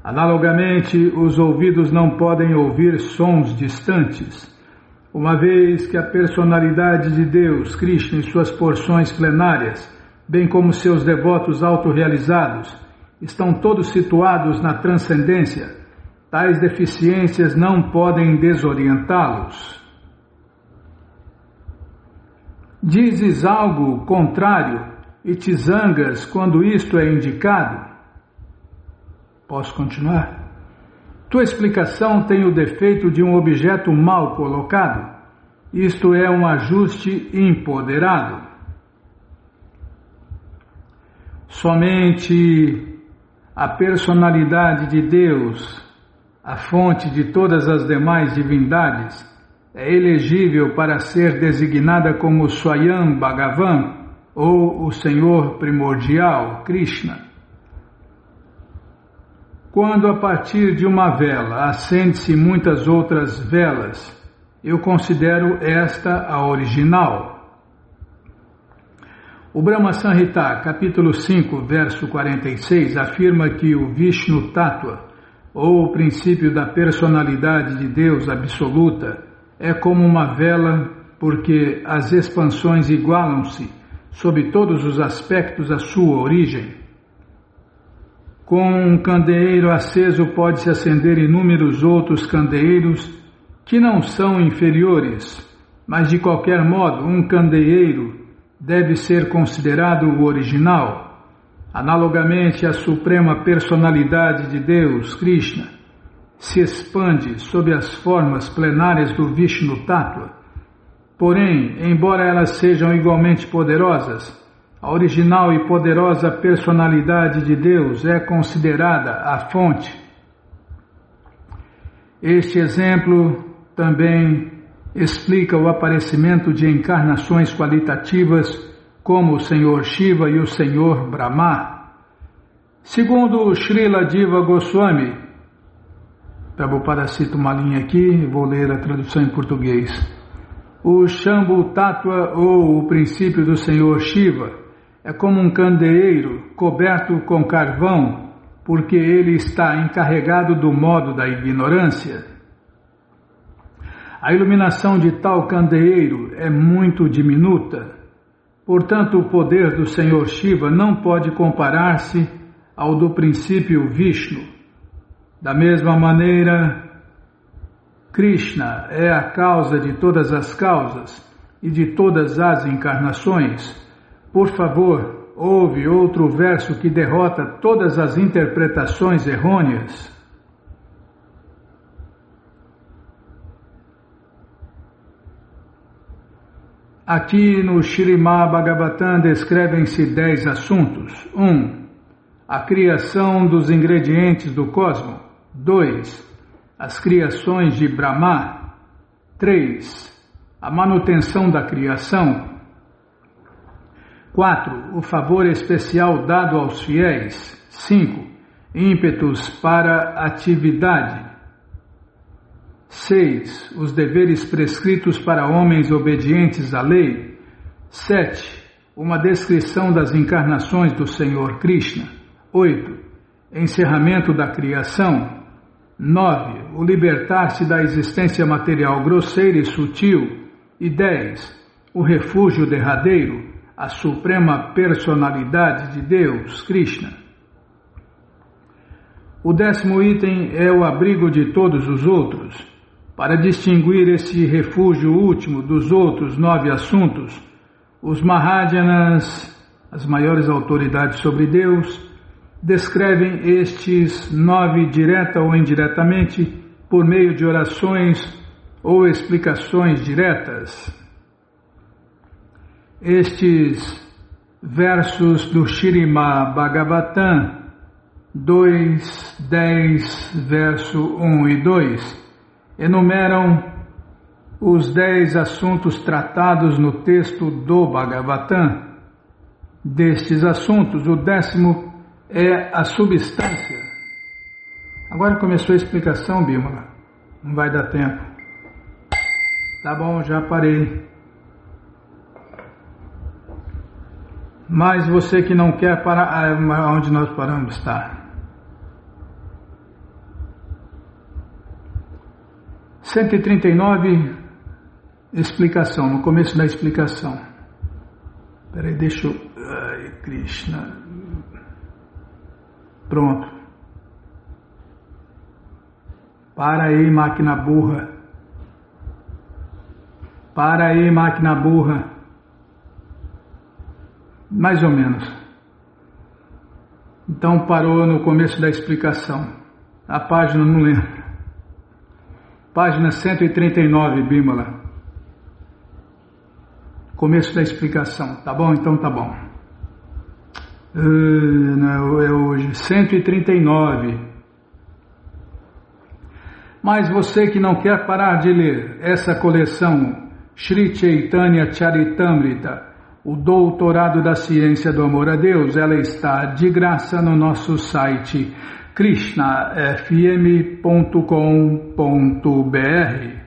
Analogamente, os ouvidos não podem ouvir sons distantes. Uma vez que a personalidade de Deus, Krishna e suas porções plenárias, bem como seus devotos autorrealizados, estão todos situados na transcendência, tais deficiências não podem desorientá-los. Dizes algo contrário e te zangas quando isto é indicado? Posso continuar? Tua explicação tem o defeito de um objeto mal colocado. Isto é um ajuste empoderado. Somente a personalidade de Deus a fonte de todas as demais divindades, é elegível para ser designada como Swayam Bhagavan, ou o Senhor Primordial, Krishna. Quando a partir de uma vela acende-se muitas outras velas, eu considero esta a original. O Brahma Samhita, capítulo 5, verso 46, afirma que o Vishnu Tattva, ou o princípio da personalidade de Deus absoluta, é como uma vela, porque as expansões igualam-se, sob todos os aspectos, à sua origem. Com um candeeiro aceso pode-se acender inúmeros outros candeeiros que não são inferiores, mas de qualquer modo um candeeiro deve ser considerado o original. Analogamente, a suprema personalidade de Deus, Krishna, se expande sob as formas plenárias do Vishnu Tattva. Porém, embora elas sejam igualmente poderosas, a original e poderosa personalidade de Deus é considerada a fonte. Este exemplo também explica o aparecimento de encarnações qualitativas como o Senhor Shiva e o Senhor Brahma. Segundo Srila Jiva Goswami, Prabhupada cita uma linha aqui, vou ler a tradução em português. O Shambhu Tattva, ou o princípio do Senhor Shiva, é como um candeeiro coberto com carvão, porque ele está encarregado do modo da ignorância. A iluminação de tal candeeiro é muito diminuta, portanto o poder do Senhor Shiva não pode comparar-se ao do princípio Vishnu. Da mesma maneira, Krishna é a causa de todas as causas e de todas as encarnações. Por favor, ouve outro verso que derrota todas as interpretações errôneas. Aqui no Śrīmad Bhagavatam descrevem-se 10 assuntos. 1. A criação dos ingredientes do cosmos. 2. As criações de Brahma. 3. A manutenção da criação. 4. O favor especial dado aos fiéis. 5. Ímpetos para atividade. 6. Os deveres prescritos para homens obedientes à lei. 7. Uma descrição das encarnações do Senhor Krishna. 8. Encerramento da criação. 9. O libertar-se da existência material grosseira e sutil. E 10. O refúgio derradeiro, a suprema personalidade de Deus, Krishna. O 10º item é o abrigo de todos os outros. Para distinguir esse refúgio último dos outros 9 assuntos, os Mahajanas, as maiores autoridades sobre Deus, descrevem estes 9 direta ou indiretamente por meio de orações ou explicações diretas. Estes versos do Śrīmad Bhagavatam 2, 10, verso 1 e 2 enumeram os 10 assuntos tratados no texto do Bhagavatam. Destes assuntos, o 10º é a substância. Agora começou a explicação, Bímola. Não vai dar tempo. Tá bom, já parei. Mas você que não quer parar, onde nós paramos, tá? 139, explicação, no começo da explicação. Peraí, deixa eu... Ai, Krishna. Pronto. Para aí, máquina burra. Para aí, máquina burra. Mais ou menos. Então parou no começo da explicação. A página não lembro. Página 139, Bímola. Começo da explicação. Tá bom? Então tá bom. Não, é hoje. 139. Mas você que não quer parar de ler essa coleção Sri Chaitanya Charitamrita, o Doutorado da Ciência do Amor a Deus, ela está de graça no nosso site krishnafm.com.br.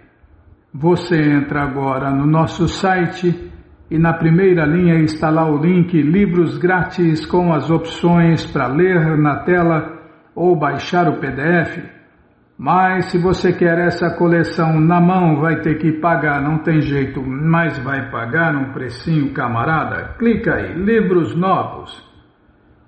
Você entra agora no nosso site e na primeira linha está lá o link Livros Grátis com as opções para ler na tela ou baixar o PDF. Mas se você quer essa coleção na mão, vai ter que pagar, não tem jeito, mas vai pagar um precinho, camarada. Clica aí, livros novos.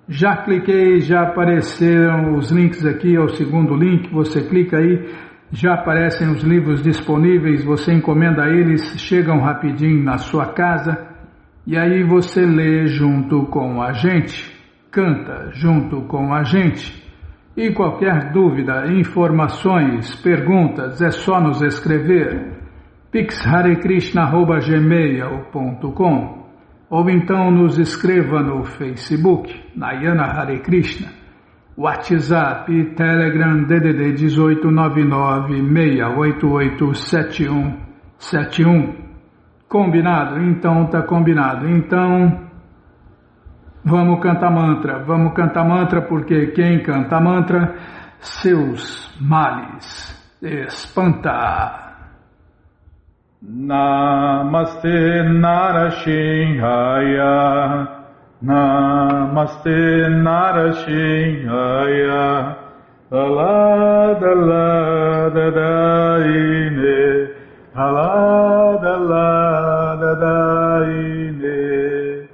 Já cliquei, já apareceram os links aqui, é o segundo link, você clica aí, já aparecem os livros disponíveis, você encomenda eles, chegam rapidinho na sua casa, e aí você lê junto com a gente, canta junto com a gente. E qualquer dúvida, informações, perguntas, é só nos escrever pixharekrishna@gmail.com ou então nos escreva no Facebook, Nayana Hare Krishna, WhatsApp e Telegram DDD 1899-688-7171. Combinado? Então tá combinado. Então vamos cantar mantra porque quem canta mantra, seus males espanta. Namaste Narashinhaya, Namaste Narashinhaya, Aladaladaine, Aladaladaine,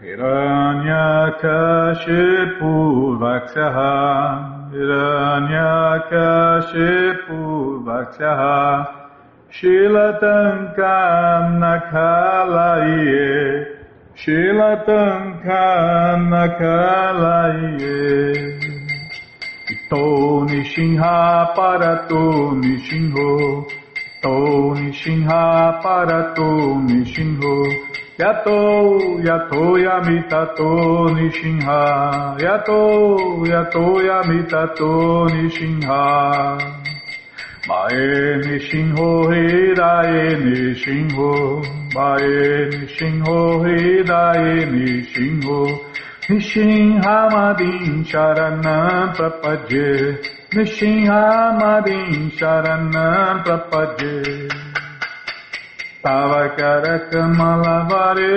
Hiranyakashipu Vaksyaha, Hiranyakashipu Vaksyaha, Shilatankanakalaye, Shilatankanakalaye, Ito Nishinha Parato Nishinho, Ito Nishinha Parato Nishinho, Yato Yamitato Nishinha, Yato Yamitato Nishinha, Mae Nishinho Hidaye Nishinho, Mae Nishinho Hidaye Nishinho, Nishinhamadin Sharanam Prapadye, Nishinhamadin Sharanam Prapadye, Tavakara Kamalavare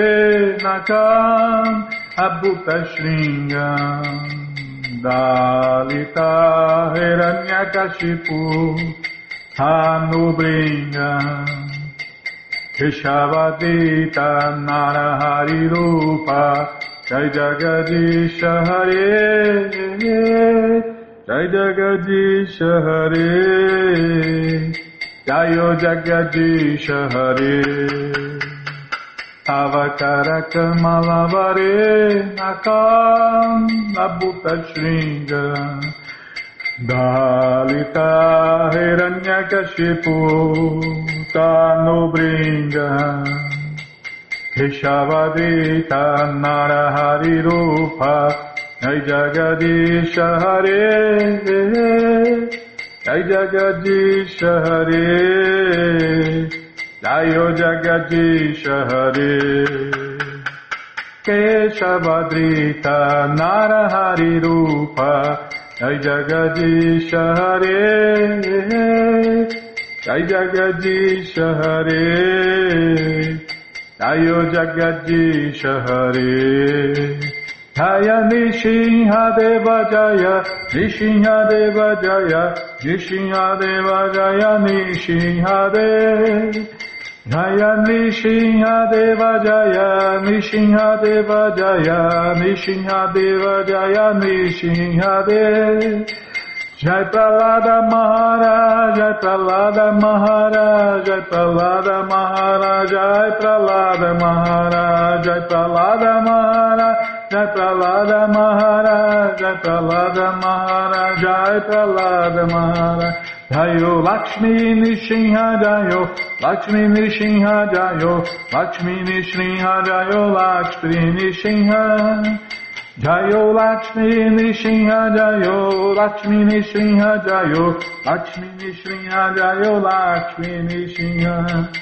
Nakam Abhuta Shringam, Dalita Hiranyakashipu Hanubringa, Keshavadita Narahari Rupa, Jai Jagadisha Hare, Jai Jagadisha Hare, Jayo Jagadisha Hare, Avakara Kamalavare Nakam Abhuta Shringa, Dalita Hiranyakashipu Tanubringa, Keshavadita Narahari Rupa, Jai Jagadisha Hare, Jai Jagadisha Hare, Jayo Jagadisha Hare, Keshavadrita Narahari Rupa, Jai Jagadisha Hare, Jai Jagadisha Hare, Jayo Jagadisha Hare, Jaya Nishinha Deva Jaya, Nishinha Deva Jaya, Nishinha Deva Jaya, Nishinha Deva Jaya, Nishinha Deva Jaya, Nishinha Deva Jaya, Nishinha Deva Jaya, Nishinha Deva Jai Prahlada Maharaj, Jai Prahlada Maharaj, Jai Prahlada Maharaj, Jai Prahlada Maharaj, Jai Prahlada Maharaj, Jai Prahlada Maharaj, Jai Prahlada Maharaj, Jai Prahlada Maharaj, Jayo Lakshmi Nishinha Jayo, Lakshmi Nishinha Jayo, Lakshmi Nishinha Jayo, Lakshmi Nishinha Jayo Lakshmi Nishinha Jayo Lakshmi Nishinha Jayo Lakshmi Nishinha Jayo Lakshmi Nishinha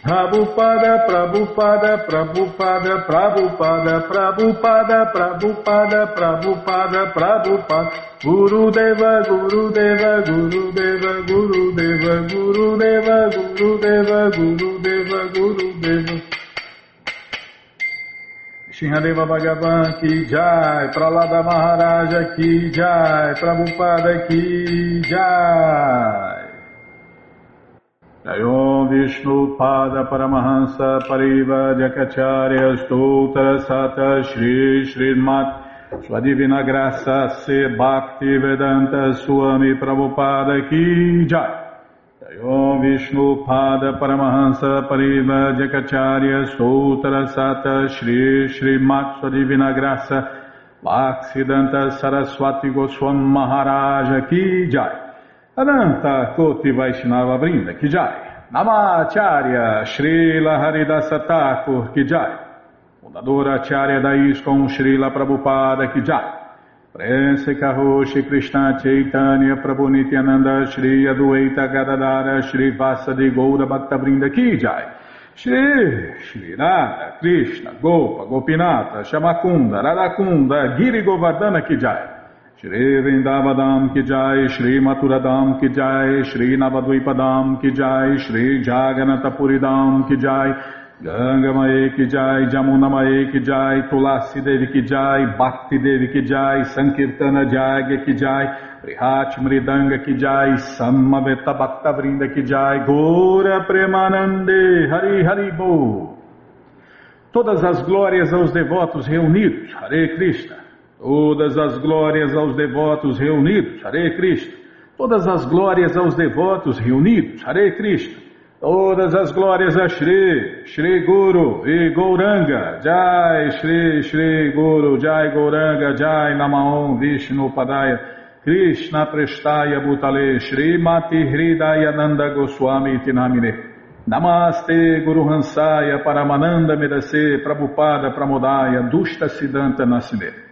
Prabhupada Prabhupada Prabhupada Prabhupada Prabhupada Prabhupada Prabhupada Prabhupada Gurudeva Gurudeva Gurudeva Gurudeva Gurudeva Gurudeva Gurudeva Gurudeva Shinhadeva Bhagavan ki jai, Pralada Maharaja ki jai, Prabhupada ki jai. Jayom Vishnu Pada Paramahansa Pariva Jakacharya Stoutra Sata Shri Srimat Sua Divina Graça Se Bhakti Vedanta Swami Prabhupada ki jai. Jayom Vishnu Pada Paramahansa Pariva Jakacharya Stoutra Sata Shri Srimat Sua Divina Graça Bhaksidanta Saraswati Goswam Maharaja ki jai. Ananta Koti Vaishnava Vrinda ki jai. Namacharya Srila Haridasa Thakur ki jai. Fundadora Acharya da ISKCON Srila Prabhupada ki jai. Prense Kaho Shri Krishna Chaitanya Prabhu Nityananda Shri Adueta Gadadara Shri Vasadi Goura Bhakta Vrinda ki jai. Shri Radha Krishna Gopa Gopinata Shamakunda Radakunda Giri Govardhana ki jai. Shri Vrindavadam ki jai, Shri Maturadam ki jai, Shri Navadvipadam ki jai, Shri Jaganatapuridam ki jai, Ganga Mae ki jai, Jamuna Mae ki jai, Tulasi Devi ki jai, Bhakti Devi ki jai, Sankirtana Jagya ki jai, Prihat Mridanga ki jai, Samaveta Bhakta Vrinda ki jai, Gora Premanande, Hari Hari Bo. Todas as glórias aos devotos reunidos, Hare Krishna. Todas as glórias aos devotos reunidos, Hare Krishna. Todas as glórias aos devotos reunidos, Hare Krishna. Todas as glórias a Shri, Shri Guru e Gauranga, Jai Shri, Shri Guru, Jai Gauranga, Jai Namaon Vishnu Padaya, Krishna Prestaya Bhutale, Shri Mati Hridaya Nanda Goswami Tinamine. Namaste Guru Hansaya Paramananda Medase Prabhupada Pramodaya Dushta Siddhanta Nasime.